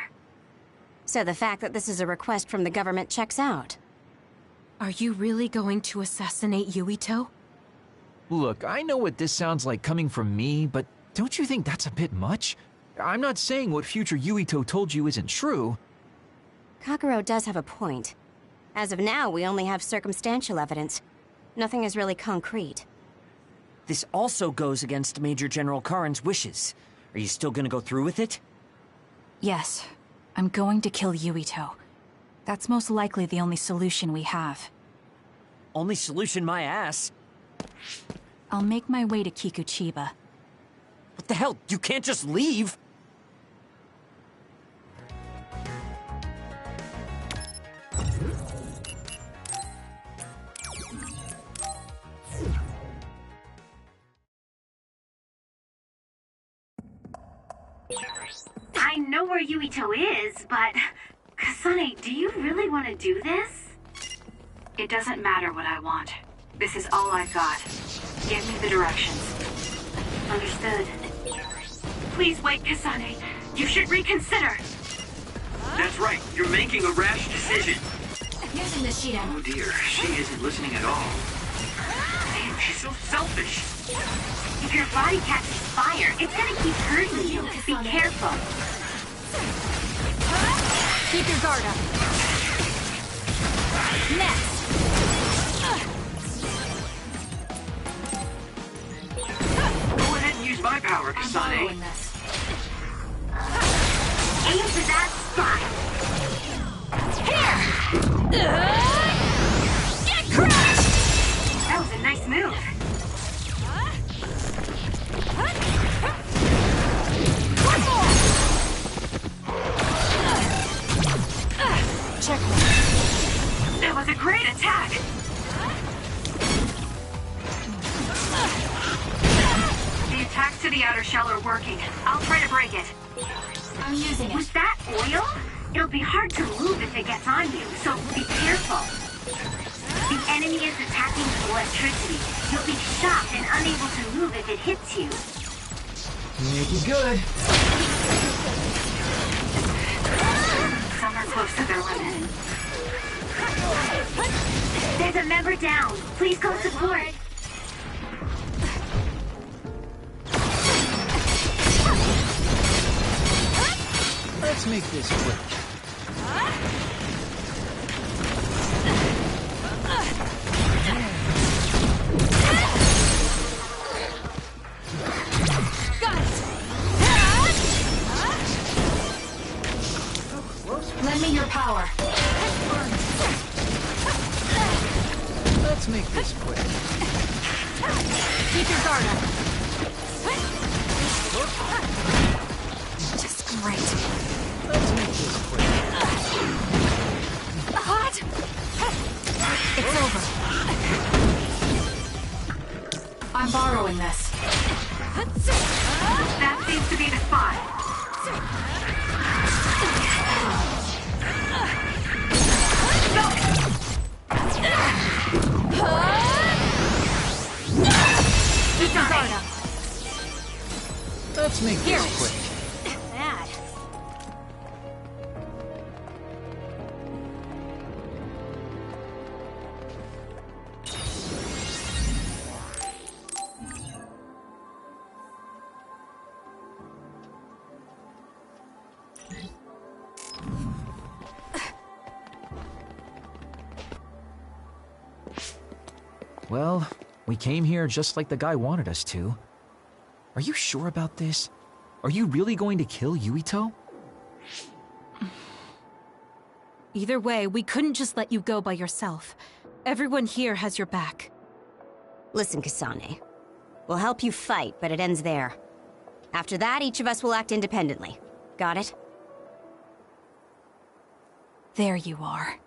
[SPEAKER 5] So the fact that this is a request from the government checks out.
[SPEAKER 2] Are you really going to assassinate Yuito?
[SPEAKER 4] Look, I know what this sounds like coming from me, but don't you think that's a bit much? I'm not saying what future Yuito told you isn't true.
[SPEAKER 5] Kagero does have a point. As of now, we only have circumstantial evidence. Nothing is really concrete.
[SPEAKER 3] This also goes against Major General Karin's wishes. Are you still gonna go through with it?
[SPEAKER 1] Yes, I'm going to kill Yuito. That's most likely the only solution we have.
[SPEAKER 3] Only solution, my ass.
[SPEAKER 1] I'll make my way to Kikuchiba.
[SPEAKER 3] What the hell? You can't just leave!
[SPEAKER 6] I know where Yuito is, but... Kasane, do you really want to do this?
[SPEAKER 11] It doesn't matter what I want. This is all I've got. Give me the directions.
[SPEAKER 6] Understood. Please wait, Kasane. You should reconsider.
[SPEAKER 8] That's right. You're making a rash decision.
[SPEAKER 1] Using the Shido.
[SPEAKER 8] Oh dear, she isn't listening at all. Man, she's so selfish.
[SPEAKER 6] If your body catches fire, it's gonna keep hurting you. Be careful.
[SPEAKER 1] Keep your guard up. Next!
[SPEAKER 8] Go ahead and use my power, Kasane.
[SPEAKER 6] Aim for that spot.
[SPEAKER 1] Here! Get crushed!
[SPEAKER 6] That was a nice move.
[SPEAKER 1] One more! Check.
[SPEAKER 6] That was a great attack.
[SPEAKER 11] The attacks to the outer shell are working. I'll try to break it.
[SPEAKER 1] I'm using it.
[SPEAKER 6] With that oil, it'll be hard to move if it gets on you, so be careful. The enemy is attacking with electricity. You'll be shocked and unable to move if it hits you.
[SPEAKER 4] Make it good.
[SPEAKER 11] Some are close to their limit.
[SPEAKER 6] There's a member down. Please go support.
[SPEAKER 4] Let's make this quick.
[SPEAKER 1] Got it! Lend me your power.
[SPEAKER 4] Let's make this quick.
[SPEAKER 1] Keep your guard up. Just great.
[SPEAKER 4] Let's make this quick.
[SPEAKER 1] Hot! It's over. I'm borrowing this.
[SPEAKER 11] That's seems to be the spot.
[SPEAKER 4] Let's make this quick.
[SPEAKER 5] Bad.
[SPEAKER 4] Well, we came here just like the guy wanted us to. Are you sure about this? Are you really going to kill Yuito?
[SPEAKER 2] Either way, we couldn't just let you go by yourself. Everyone here has your back.
[SPEAKER 5] Listen, Kasane. We'll help you fight, but it ends there. After that, each of us will act independently. Got it?
[SPEAKER 1] There you are.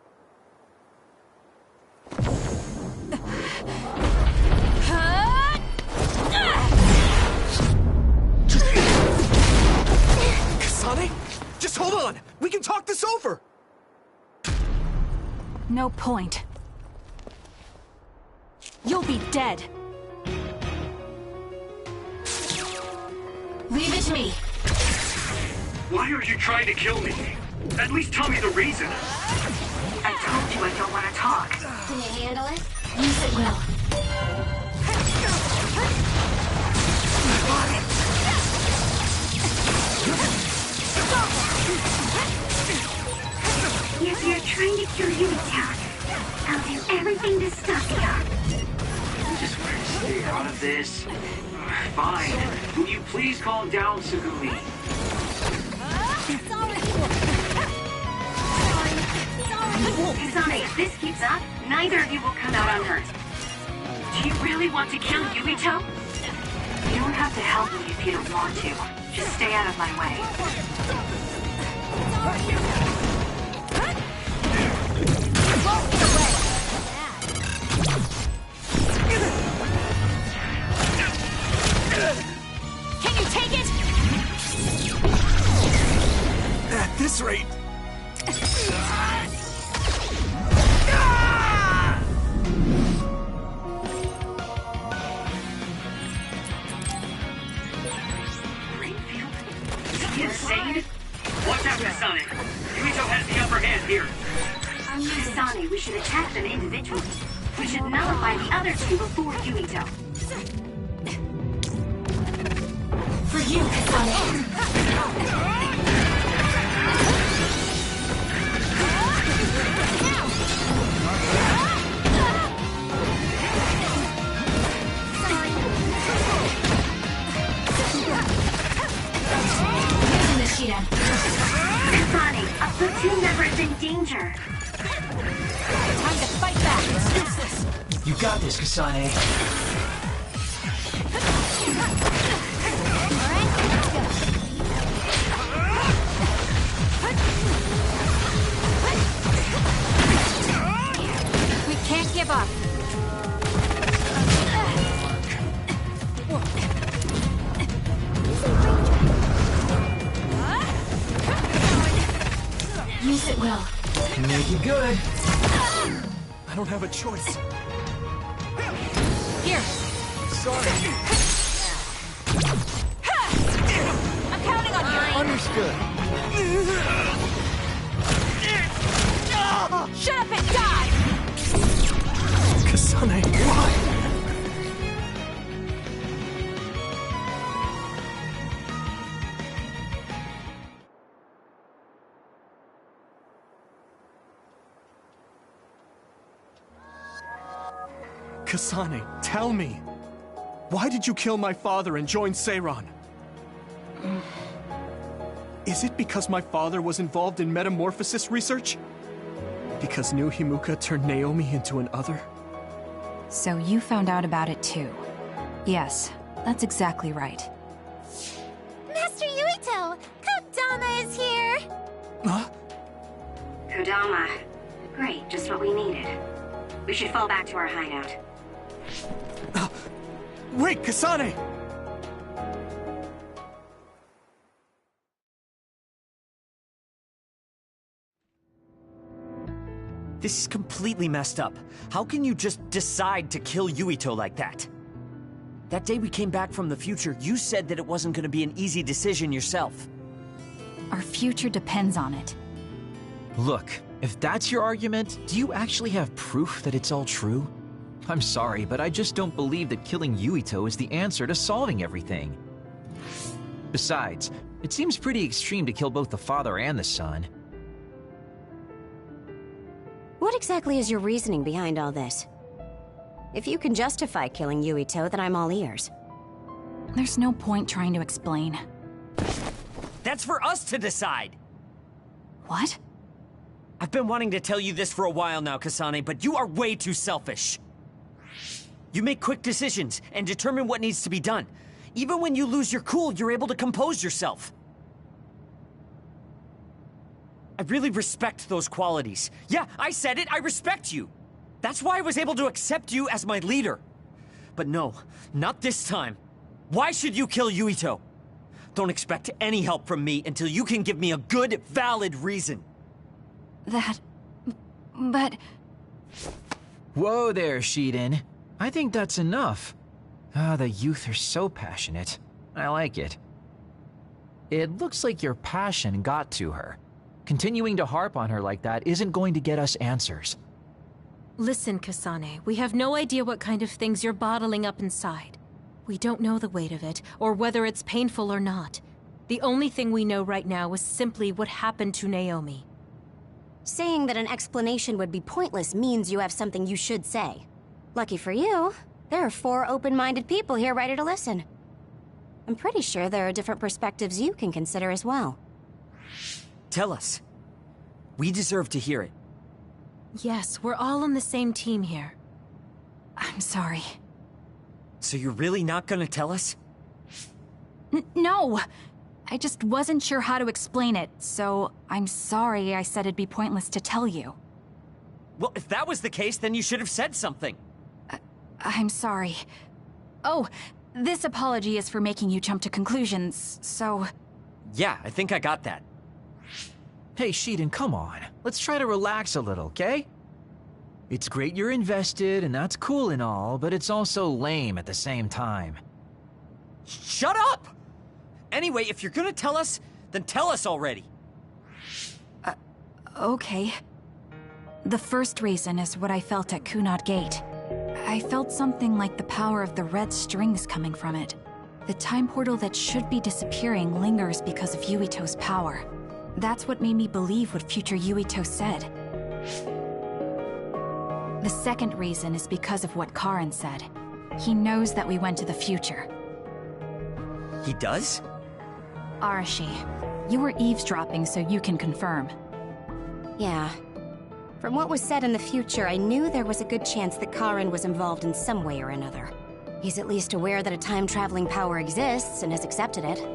[SPEAKER 9] Kasane? Just hold on! We can talk this over!
[SPEAKER 1] No point. You'll be dead. Leave it to me.
[SPEAKER 8] Why are you trying to kill me? At least tell me the reason.
[SPEAKER 11] I told you I don't want to talk.
[SPEAKER 5] Can you handle it?
[SPEAKER 1] Use it well.
[SPEAKER 6] If you're trying to kill Yuito, I'll do everything to stop you.
[SPEAKER 8] I just want to stay out of this. Fine. Will you please calm down, Sugumi?
[SPEAKER 6] Kasane, if this keeps up, neither of you will come out unhurt.
[SPEAKER 11] Do you really want to kill Yuito? You don't have to help me if you don't want to. Just stay out of my way.
[SPEAKER 1] Can you take it?
[SPEAKER 9] At this rate...
[SPEAKER 8] Insane? Watch out, Kasane. Yuito has the upper hand here.
[SPEAKER 6] Kasane, we should attack them individually. We should nullify the other two before Yuito.
[SPEAKER 1] For you, Kasane.
[SPEAKER 6] Kasane, a platoon member is in danger.
[SPEAKER 1] Time to fight back. It's useless.
[SPEAKER 4] You got this, Kasane.
[SPEAKER 1] We can't give up. Use it well.
[SPEAKER 4] Make it good.
[SPEAKER 9] I don't have a choice.
[SPEAKER 1] Here.
[SPEAKER 9] Sorry.
[SPEAKER 1] I'm counting on you.
[SPEAKER 9] Understood.
[SPEAKER 1] Shut up and die!
[SPEAKER 9] Kasane, why? Kasane, tell me. Why did you kill my father and join Seiran? Is it because my father was involved in metamorphosis research? Because New Himuka turned Naomi into an other?
[SPEAKER 1] So you found out about it too. Yes, that's exactly right.
[SPEAKER 5] Master Yuito! Kodama is here!
[SPEAKER 9] Huh?
[SPEAKER 6] Kodama. Great, just what we needed. We should fall back to our hideout.
[SPEAKER 9] Wait, Kasane!
[SPEAKER 3] This is completely messed up. How can you just decide to kill Yuito like that? That day we came back from the future, you said that it wasn't gonna be an easy decision yourself.
[SPEAKER 1] Our future depends on it.
[SPEAKER 4] Look, if that's your argument, do you actually have proof that it's all true? I'm sorry, but I just don't believe that killing Yuito is the answer to solving everything. Besides, it seems pretty extreme to kill both the father and the son.
[SPEAKER 5] What exactly is your reasoning behind all this? If you can justify killing Yuito, then I'm all ears.
[SPEAKER 1] There's no point trying to explain.
[SPEAKER 3] That's for us to decide!
[SPEAKER 1] What?
[SPEAKER 3] I've been wanting to tell you this for a while now, Kasane, but you are way too selfish. You make quick decisions and determine what needs to be done. Even when you lose your cool, you're able to compose yourself. I really respect those qualities. Yeah, I said it, I respect you. That's why I was able to accept you as my leader. But no, not this time. Why should you kill Yuito? Don't expect any help from me until you can give me a good, valid reason.
[SPEAKER 1] But...
[SPEAKER 4] Whoa there, Shiden. I think that's enough. The youth are so passionate. I like it. It looks like your passion got to her. Continuing to harp on her like that isn't going to get us answers.
[SPEAKER 2] Listen, Kasane, we have no idea what kind of things you're bottling up inside. We don't know the weight of it, or whether it's painful or not. The only thing we know right now is simply what happened to Naomi.
[SPEAKER 5] Saying that an explanation would be pointless means you have something you should say. Lucky for you, there are 4 open-minded people here ready to listen. I'm pretty sure there are different perspectives you can consider as well.
[SPEAKER 3] Tell us. We deserve to hear it.
[SPEAKER 2] Yes, we're all on the same team here.
[SPEAKER 1] I'm sorry.
[SPEAKER 3] So you're really not gonna tell us?
[SPEAKER 1] No! I just wasn't sure how to explain it, so I'm sorry I said it'd be pointless to tell you.
[SPEAKER 3] Well, if that was the case, then you should have said something.
[SPEAKER 1] I'm sorry. Oh, this apology is for making you jump to conclusions, so...
[SPEAKER 3] Yeah, I think I got that.
[SPEAKER 4] Hey, Shiden, come on. Let's try to relax a little, okay? It's great you're invested, and that's cool and all, but it's also lame at the same time.
[SPEAKER 3] Shut up! Anyway, if you're gonna tell us, then tell us already.
[SPEAKER 1] Okay. The first reason is what I felt at Kunad Gate. I felt something like the power of the red strings coming from it. The time portal that should be disappearing lingers because of Yuito's power. That's what made me believe what future Yuito said. The second reason is because of what Karin said. He knows that we went to the future.
[SPEAKER 3] He does?
[SPEAKER 1] Arashi, you were eavesdropping so you can confirm.
[SPEAKER 5] Yeah. From what was said in the future, I knew there was a good chance that Karin was involved in some way or another. He's at least aware that a time-traveling power exists and has accepted it.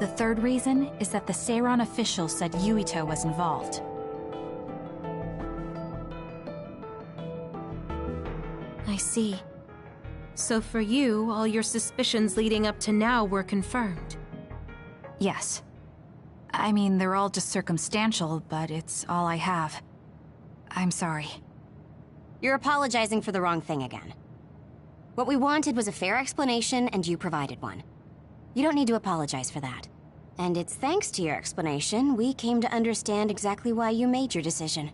[SPEAKER 1] The third reason is that the Seiran official said Yuito was involved.
[SPEAKER 2] I see. So for you, all your suspicions leading up to now were confirmed.
[SPEAKER 1] Yes. I mean, they're all just circumstantial, but it's all I have. I'm sorry.
[SPEAKER 5] You're apologizing for the wrong thing again. What we wanted was a fair explanation, and you provided one. You don't need to apologize for that. And it's thanks to your explanation, we came to understand exactly why you made your decision.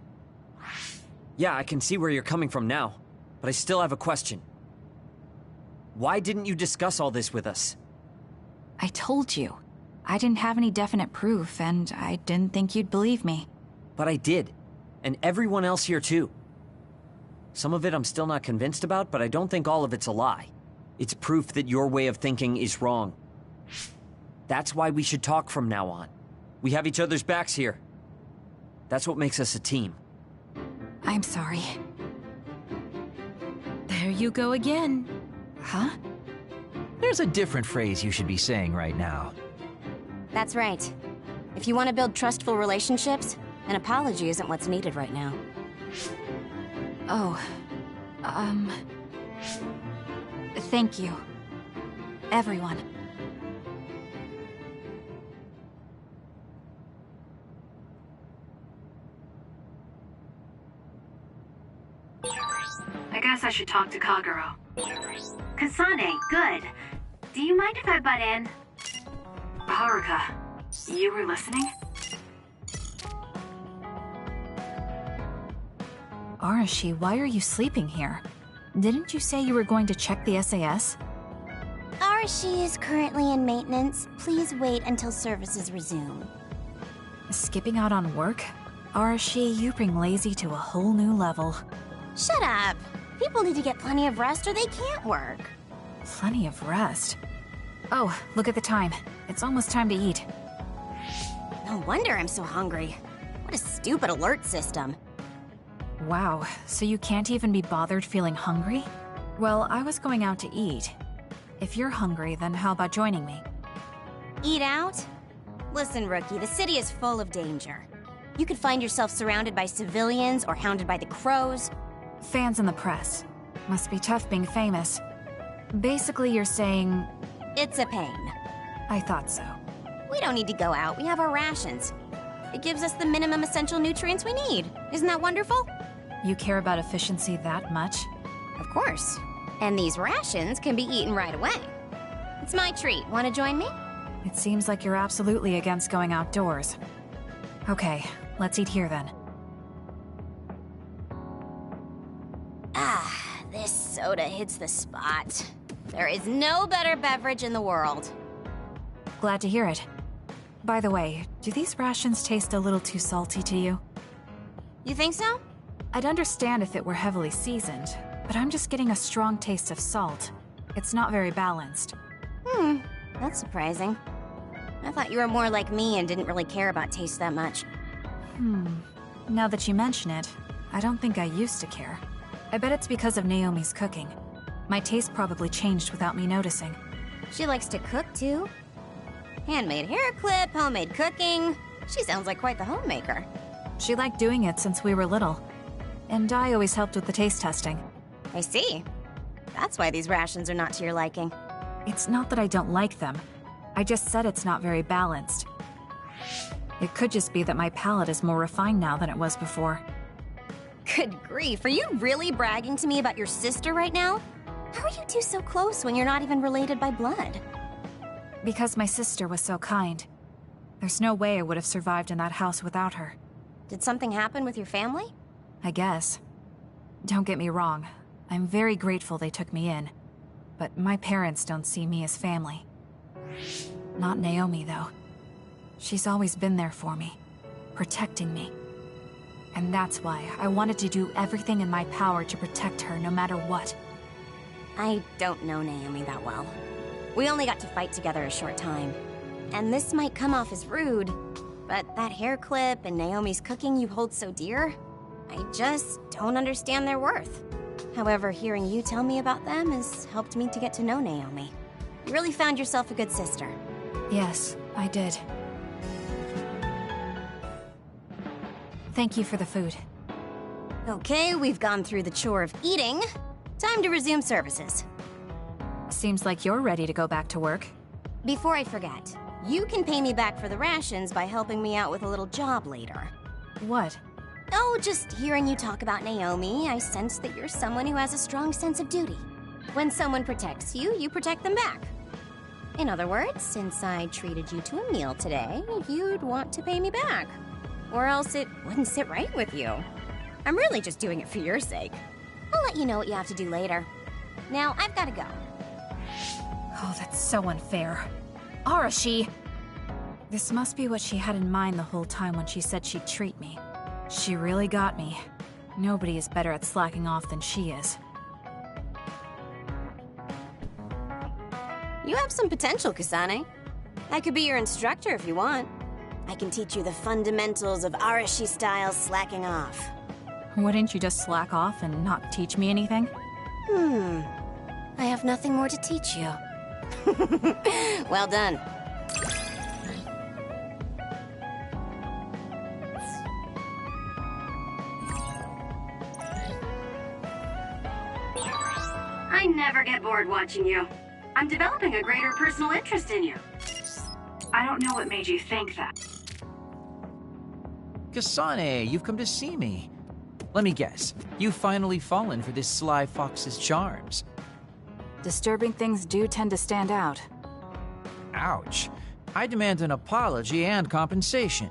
[SPEAKER 3] Yeah, I can see where you're coming from now, but I still have a question. Why didn't you discuss all this with us?
[SPEAKER 1] I told you. I didn't have any definite proof, and I didn't think you'd believe me.
[SPEAKER 3] But I did. And everyone else here too. Some of it I'm still not convinced about, but I don't think all of it's a lie. It's proof that your way of thinking is wrong. That's why we should talk from now on. We have each other's backs here. That's what makes us a team.
[SPEAKER 1] I'm sorry.
[SPEAKER 2] There you go again.
[SPEAKER 1] Huh?
[SPEAKER 4] There's a different phrase you should be saying right now.
[SPEAKER 5] That's right. If you want to build trustful relationships, an apology isn't what's needed right now.
[SPEAKER 1] Oh. Thank you. Everyone.
[SPEAKER 11] I should talk to Kagero.
[SPEAKER 6] Kasane, good. Do you mind if I butt in?
[SPEAKER 11] Haruka, you were listening?
[SPEAKER 1] Arashi, why are you sleeping here? Didn't you say you were going to check the SAS?
[SPEAKER 5] Arashi is currently in maintenance. Please wait until services resume.
[SPEAKER 1] Skipping out on work? Arashi, you bring lazy to a whole new level.
[SPEAKER 5] Shut up! People need to get plenty of rest or they can't work.
[SPEAKER 1] Plenty of rest? Oh, look at the time. It's almost time to eat.
[SPEAKER 5] No wonder I'm so hungry. What a stupid alert system.
[SPEAKER 1] Wow, so you can't even be bothered feeling hungry? Well, I was going out to eat. If you're hungry, then how about joining me?
[SPEAKER 5] Eat out? Listen, Rookie, the city is full of danger. You could find yourself surrounded by civilians or hounded by the crows.
[SPEAKER 1] Fans in the press. Must be tough being famous. Basically, you're saying...
[SPEAKER 5] It's a pain.
[SPEAKER 1] I thought so.
[SPEAKER 5] We don't need to go out. We have our rations. It gives us the minimum essential nutrients we need. Isn't that wonderful?
[SPEAKER 1] You care about efficiency that much?
[SPEAKER 5] Of course. And these rations can be eaten right away. It's my treat. Want to join me?
[SPEAKER 1] It seems like you're absolutely against going outdoors. Okay, let's eat here then.
[SPEAKER 5] Ah, this soda hits the spot. There is no better beverage in the world.
[SPEAKER 1] Glad to hear it. By the way, do these rations taste a little too salty to you?
[SPEAKER 5] You think so?
[SPEAKER 1] I'd understand if it were heavily seasoned, but I'm just getting a strong taste of salt. It's not very balanced.
[SPEAKER 5] That's surprising. I thought you were more like me and didn't really care about taste that much.
[SPEAKER 1] Now that you mention it, I don't think I used to care. I bet it's because of Naomi's cooking. My taste probably changed without me noticing.
[SPEAKER 5] She likes to cook, too. Handmade hair clip, homemade cooking. She sounds like quite the homemaker.
[SPEAKER 1] She liked doing it since we were little. And I always helped with the taste testing.
[SPEAKER 5] I see. That's why these rations are not to your liking.
[SPEAKER 1] It's not that I don't like them. I just said it's not very balanced. It could just be that my palate is more refined now than it was before.
[SPEAKER 5] Good grief, are you really bragging to me about your sister right now? How are you two so close when you're not even related by blood?
[SPEAKER 1] Because my sister was so kind. There's no way I would have survived in that house without her.
[SPEAKER 5] Did something happen with your family?
[SPEAKER 1] I guess. Don't get me wrong. I'm very grateful they took me in. But my parents don't see me as family. Not Naomi, though. She's always been there for me, protecting me. And that's why I wanted to do everything in my power to protect her no matter what.
[SPEAKER 5] I don't know Naomi that well. We only got to fight together a short time. And this might come off as rude, but that hair clip and Naomi's cooking you hold so dear, I just don't understand their worth. However, hearing you tell me about them has helped me to get to know Naomi. You really found yourself a good sister.
[SPEAKER 1] Yes, I did. Thank you for the food.
[SPEAKER 5] Okay, we've gone through the chore of eating. Time to resume services.
[SPEAKER 1] Seems like you're ready to go back to work.
[SPEAKER 5] Before I forget, you can pay me back for the rations by helping me out with a little job later.
[SPEAKER 1] What?
[SPEAKER 5] Oh, just hearing you talk about Naomi, I sense that you're someone who has a strong sense of duty. When someone protects you, you protect them back. In other words, since I treated you to a meal today, you'd want to pay me back. Or else it wouldn't sit right with you. I'm really just doing it for your sake. I'll let you know what you have to do later. Now, I've got to go.
[SPEAKER 1] Oh, that's so unfair. Arashi! This must be what she had in mind the whole time when she said she'd treat me. She really got me. Nobody is better at slacking off than she is.
[SPEAKER 5] You have some potential, Kasane. I could be your instructor if you want. I can teach you the fundamentals of Arashi-style slacking off.
[SPEAKER 1] Wouldn't you just slack off and not teach me anything?
[SPEAKER 5] I have nothing more to teach you. Well done.
[SPEAKER 6] I never get bored watching you. I'm developing a greater personal interest in you.
[SPEAKER 11] I don't know what made you think that.
[SPEAKER 4] Kasane, you've come to see me. Let me guess. You've finally fallen for this sly fox's charms.
[SPEAKER 1] Disturbing things do tend to stand out.
[SPEAKER 4] Ouch. I demand an apology and compensation.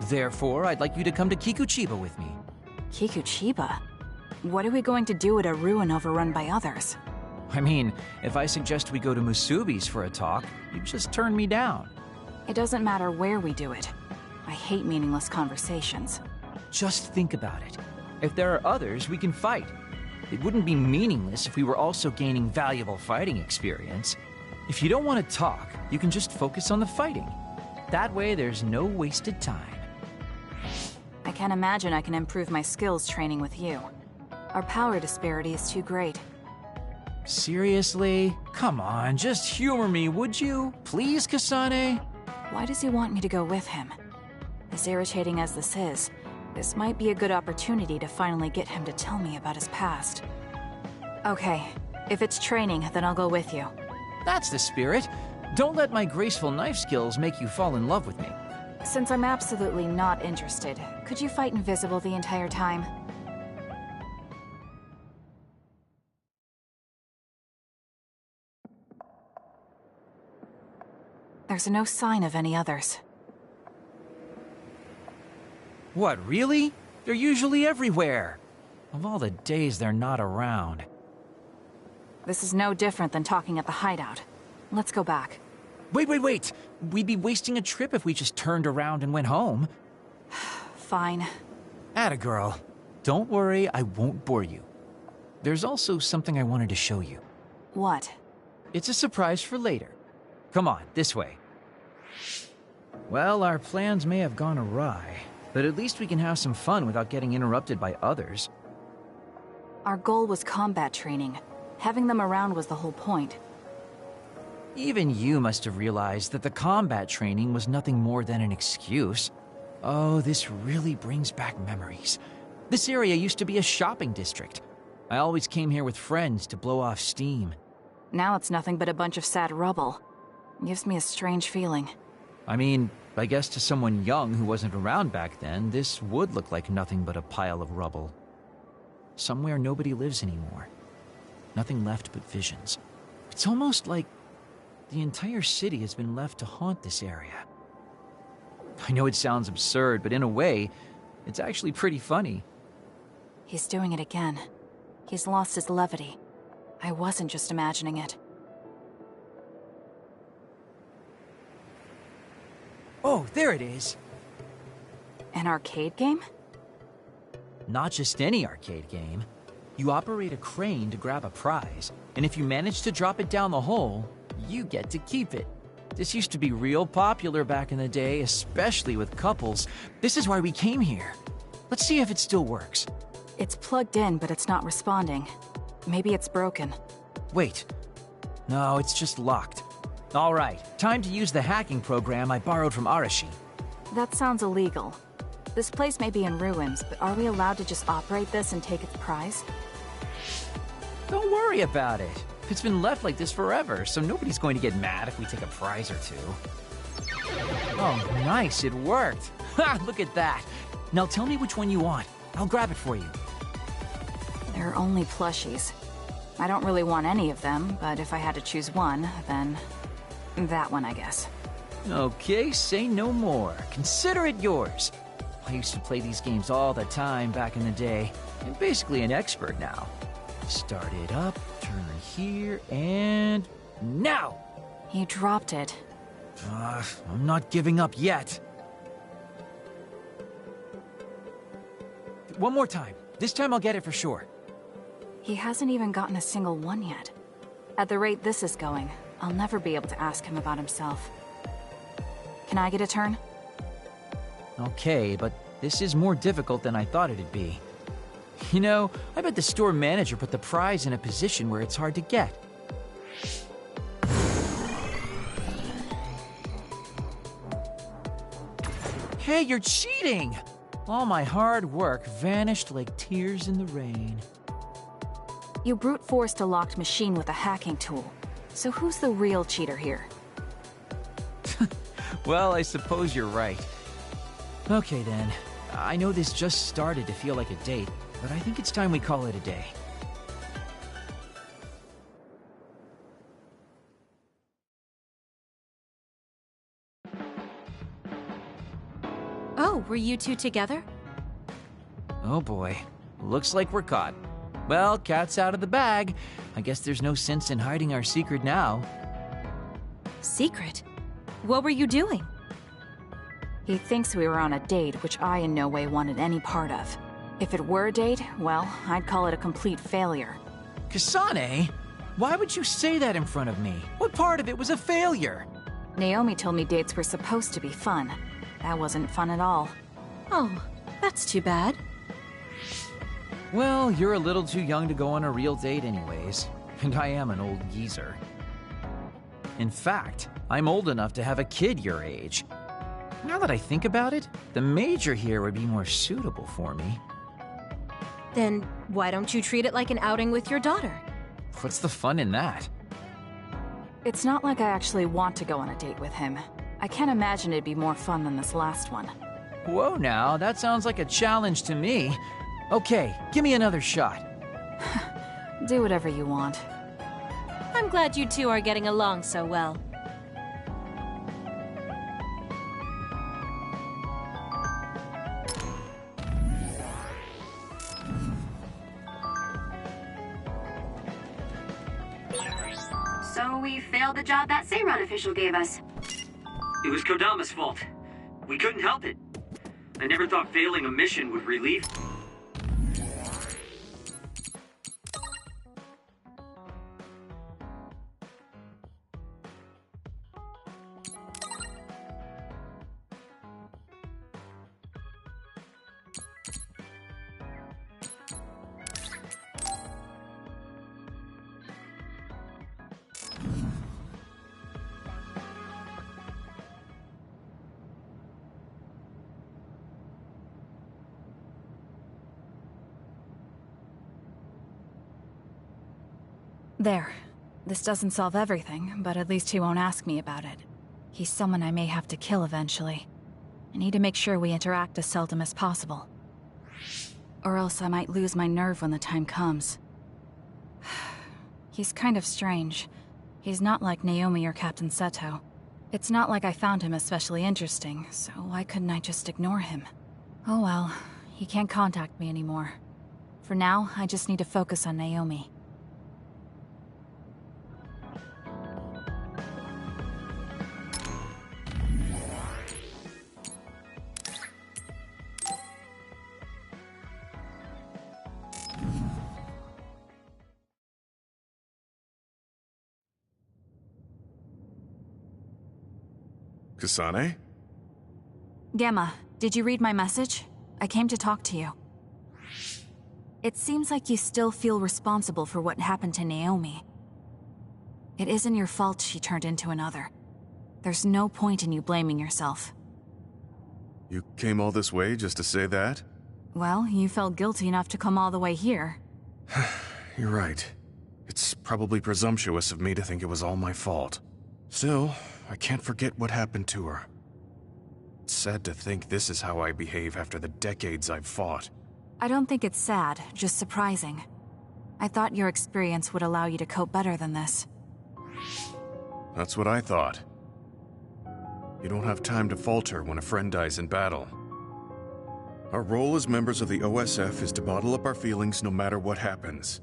[SPEAKER 4] Therefore, I'd like you to come to Kikuchiba with me.
[SPEAKER 1] Kikuchiba? What are we going to do at a ruin overrun by others?
[SPEAKER 4] I mean, if I suggest we go to Musubi's for a talk, you just turn me down.
[SPEAKER 1] It doesn't matter where we do it. I hate meaningless conversations.
[SPEAKER 4] Just think about it. If there are others, we can fight. It wouldn't be meaningless if we were also gaining valuable fighting experience. If you don't want to talk, you can just focus on the fighting. That way, there's no wasted time.
[SPEAKER 1] I can't imagine I can improve my skills training with you. Our power disparity is too great.
[SPEAKER 4] Seriously? Come on, just humor me, would you? Please, Kasane?
[SPEAKER 1] Why does he want me to go with him? As irritating as this is, this might be a good opportunity to finally get him to tell me about his past. Okay, if it's training, then I'll go with you.
[SPEAKER 4] That's the spirit. Don't let my graceful knife skills make you fall in love with me.
[SPEAKER 1] Since I'm absolutely not interested, could you fight invisible the entire time? There's no sign of any others.
[SPEAKER 4] What, really? They're usually everywhere. Of all the days they're not around.
[SPEAKER 1] This is no different than talking at the hideout. Let's go back.
[SPEAKER 4] Wait! We'd be wasting a trip if we just turned around and went home.
[SPEAKER 1] Fine.
[SPEAKER 4] Atta girl. Don't worry, I won't bore you. There's also something I wanted to show you.
[SPEAKER 1] What?
[SPEAKER 4] It's a surprise for later. Come on, this way. Well, our plans may have gone awry, but at least we can have some fun without getting interrupted by others.
[SPEAKER 1] Our goal was combat training. Having them around was the whole point.
[SPEAKER 4] Even you must have realized that the combat training was nothing more than an excuse. Oh, this really brings back memories. This area used to be a shopping district. I always came here with friends to blow off steam.
[SPEAKER 1] Now it's nothing but a bunch of sad rubble. Gives me a strange feeling.
[SPEAKER 4] I mean, I guess to someone young who wasn't around back then, this would look like nothing but a pile of rubble. Somewhere nobody lives anymore. Nothing left but visions. It's almost like the entire city has been left to haunt this area. I know it sounds absurd, but in a way, it's actually pretty funny.
[SPEAKER 1] He's doing it again. He's lost his levity. I wasn't just imagining it.
[SPEAKER 4] Oh, there it is.
[SPEAKER 1] An arcade game?
[SPEAKER 4] Not just any arcade game. You operate a crane to grab a prize, and if you manage to drop it down the hole, you get to keep it. This used to be real popular back in the day, especially with couples. This is why we came here. Let's see if it still works.
[SPEAKER 1] It's plugged in, but it's not responding. Maybe it's broken.
[SPEAKER 4] Wait. No, it's just locked. All right, time to use the hacking program I borrowed from Arashi.
[SPEAKER 1] That sounds illegal. This place may be in ruins, but are we allowed to just operate this and take its prize?
[SPEAKER 4] Don't worry about it. It's been left like this forever, so nobody's going to get mad if we take a prize or two. Oh, nice, it worked. Ha, look at that. Now tell me which one you want. I'll grab it for you.
[SPEAKER 1] There are only plushies. I don't really want any of them, but if I had to choose one, then that one, I guess.
[SPEAKER 4] Okay, say no more. Consider it yours. I used to play these games all the time back in the day. I'm basically an expert now. Start it up, turn here, and now!
[SPEAKER 1] He dropped it.
[SPEAKER 4] I'm not giving up yet. One more time. This time I'll get it for sure.
[SPEAKER 1] He hasn't even gotten a single one yet. At the rate this is going, I'll never be able to ask him about himself. Can I get a turn?
[SPEAKER 4] Okay, but this is more difficult than I thought it'd be. You know, I bet the store manager put the prize in a position where it's hard to get. Hey, you're cheating! All my hard work vanished like tears in the rain.
[SPEAKER 1] You brute forced a locked machine with a hacking tool. So who's the real cheater here?
[SPEAKER 4] Well, I suppose you're right. Okay then. I know this just started to feel like a date, but I think it's time we call it a day.
[SPEAKER 2] Oh, were you two together?
[SPEAKER 4] Oh boy, looks like we're caught. Well, cat's out of the bag. I guess there's no sense in hiding our secret now.
[SPEAKER 2] Secret? What were you doing?
[SPEAKER 1] He thinks we were on a date, which I in no way wanted any part of. If it were a date, well, I'd call it a complete failure.
[SPEAKER 4] Kasane? Why would you say that in front of me? What part of it was a failure?
[SPEAKER 1] Naomi told me dates were supposed to be fun. That wasn't fun at all.
[SPEAKER 2] Oh, that's too bad.
[SPEAKER 4] Well, you're a little too young to go on a real date anyways, and I am an old geezer. In fact, I'm old enough to have a kid your age. Now that I think about it, the major here would be more suitable for me.
[SPEAKER 2] Then why don't you treat it like an outing with your daughter?
[SPEAKER 4] What's the fun in that?
[SPEAKER 1] It's not like I actually want to go on a date with him. I can't imagine it'd be more fun than this last one.
[SPEAKER 4] Whoa now, that sounds like a challenge to me. Okay, give me another shot.
[SPEAKER 1] Do whatever you want.
[SPEAKER 2] I'm glad you two are getting along so well.
[SPEAKER 6] So we failed the job that Seiran official gave us.
[SPEAKER 8] It was Kodama's fault. We couldn't help it. I never thought failing a mission would relieve.
[SPEAKER 1] There. This doesn't solve everything, but at least he won't ask me about it. He's someone I may have to kill eventually. I need to make sure we interact as seldom as possible. Or else I might lose my nerve when the time comes. He's kind of strange. He's not like Naomi or Captain Seto. It's not like I found him especially interesting, so why couldn't I just ignore him? Oh well, he can't contact me anymore. For now, I just need to focus on Naomi.
[SPEAKER 9] Kasane?
[SPEAKER 1] Gemma, did you read my message? I came to talk to you. It seems like you still feel responsible for what happened to Naomi. It isn't your fault she turned into another. There's no point in you blaming yourself.
[SPEAKER 9] You came all this way just to say that?
[SPEAKER 1] Well, you felt guilty enough to come all the way here.
[SPEAKER 9] You're right. It's probably presumptuous of me to think it was all my fault. Still, I can't forget what happened to her. It's sad to think this is how I behave after the decades I've fought.
[SPEAKER 1] I don't think it's sad, just surprising. I thought your experience would allow you to cope better than this.
[SPEAKER 9] That's what I thought. You don't have time to falter when a friend dies in battle. Our role as members of the OSF is to bottle up our feelings no matter what happens,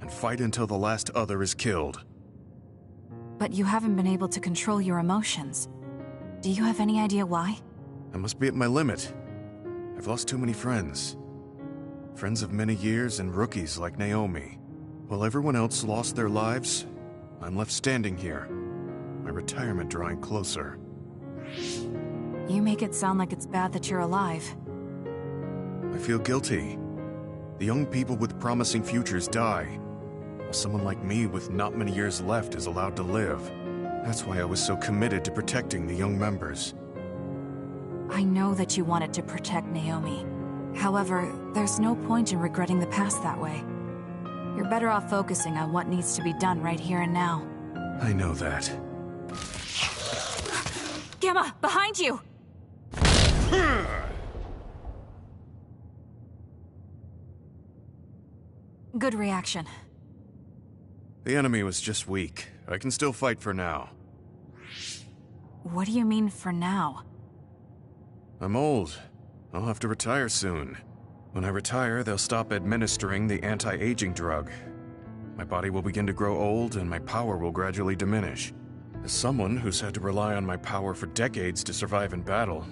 [SPEAKER 9] and fight until the last other is killed.
[SPEAKER 1] But you haven't been able to control your emotions. Do you have any idea why?
[SPEAKER 9] I must be at my limit. I've lost too many friends. Friends of many years and rookies like Naomi. While everyone else lost their lives, I'm left standing here, my retirement drawing closer.
[SPEAKER 1] You make it sound like it's bad that you're alive.
[SPEAKER 9] I feel guilty. The young people with promising futures die, while someone like me with not many years left is allowed to live. That's why I was so committed to protecting the young members.
[SPEAKER 1] I know that you wanted to protect Naomi. However, there's no point in regretting the past that way. You're better off focusing on what needs to be done right here and now.
[SPEAKER 9] I know that.
[SPEAKER 1] Gemma, behind you! Good reaction.
[SPEAKER 12] The enemy was just weak. I can still fight for now.
[SPEAKER 1] What do you mean for now?
[SPEAKER 12] I'm old. I'll have to retire soon. When I retire, they'll stop administering the anti-aging drug. My body will begin to grow old and my power will gradually diminish. As someone who's had to rely on my power for decades to survive in battle,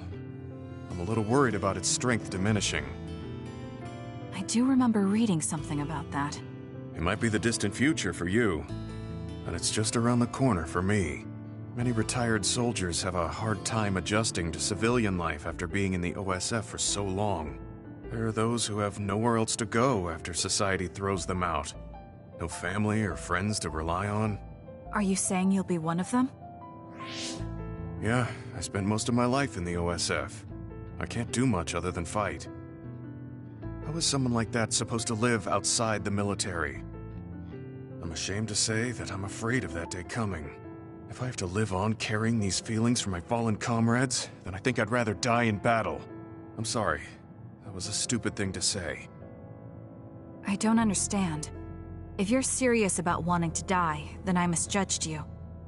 [SPEAKER 12] I'm a little worried about its strength diminishing.
[SPEAKER 1] I do remember reading something about that.
[SPEAKER 12] It might be the distant future for you, but it's just around the corner for me. Many retired soldiers have a hard time adjusting to civilian life after being in the OSF for so long. There are those who have nowhere else to go after society throws them out. No family or friends to rely on.
[SPEAKER 1] Are you saying you'll be one of them?
[SPEAKER 12] Yeah, I spent most of my life in the OSF. I can't do much other than fight. How is someone like that supposed to live outside the military? I'm ashamed to say that I'm afraid of that day coming. If I have to live on carrying these feelings for my fallen comrades, then I think I'd rather die in battle. I'm sorry. That was a stupid thing to say.
[SPEAKER 1] I don't understand. If you're serious about wanting to die, then I misjudged you.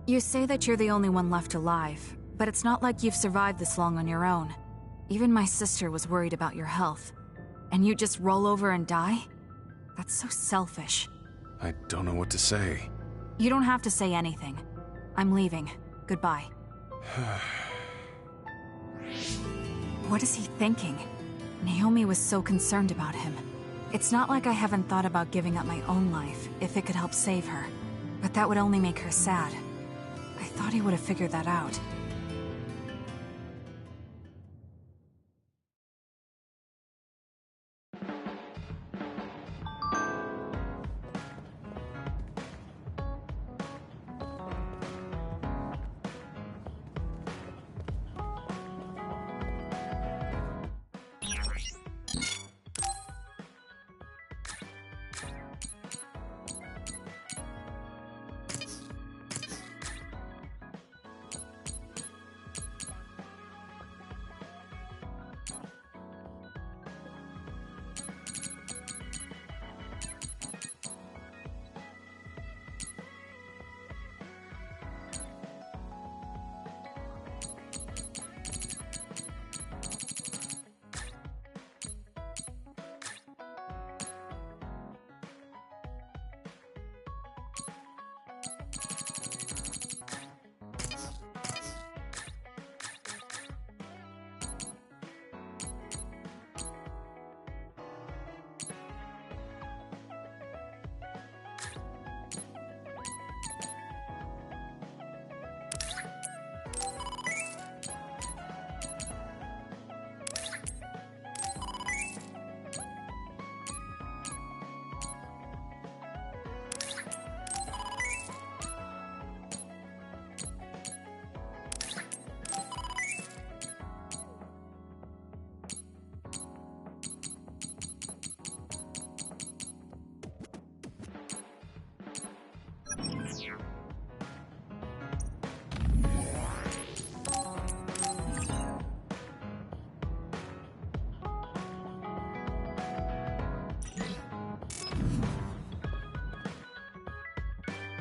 [SPEAKER 1] You say that you're the only one left alive, but it's not like you've survived this long on your own. Even my sister was worried about your health. And you just roll over and die? That's so selfish.
[SPEAKER 12] I don't know what to say.
[SPEAKER 1] You don't have to say anything. I'm leaving. Goodbye. What is he thinking? Naomi was so concerned about him. It's not like I haven't thought about giving up my own life, if it could help save her. But that would only make her sad. I thought he would have figured that out.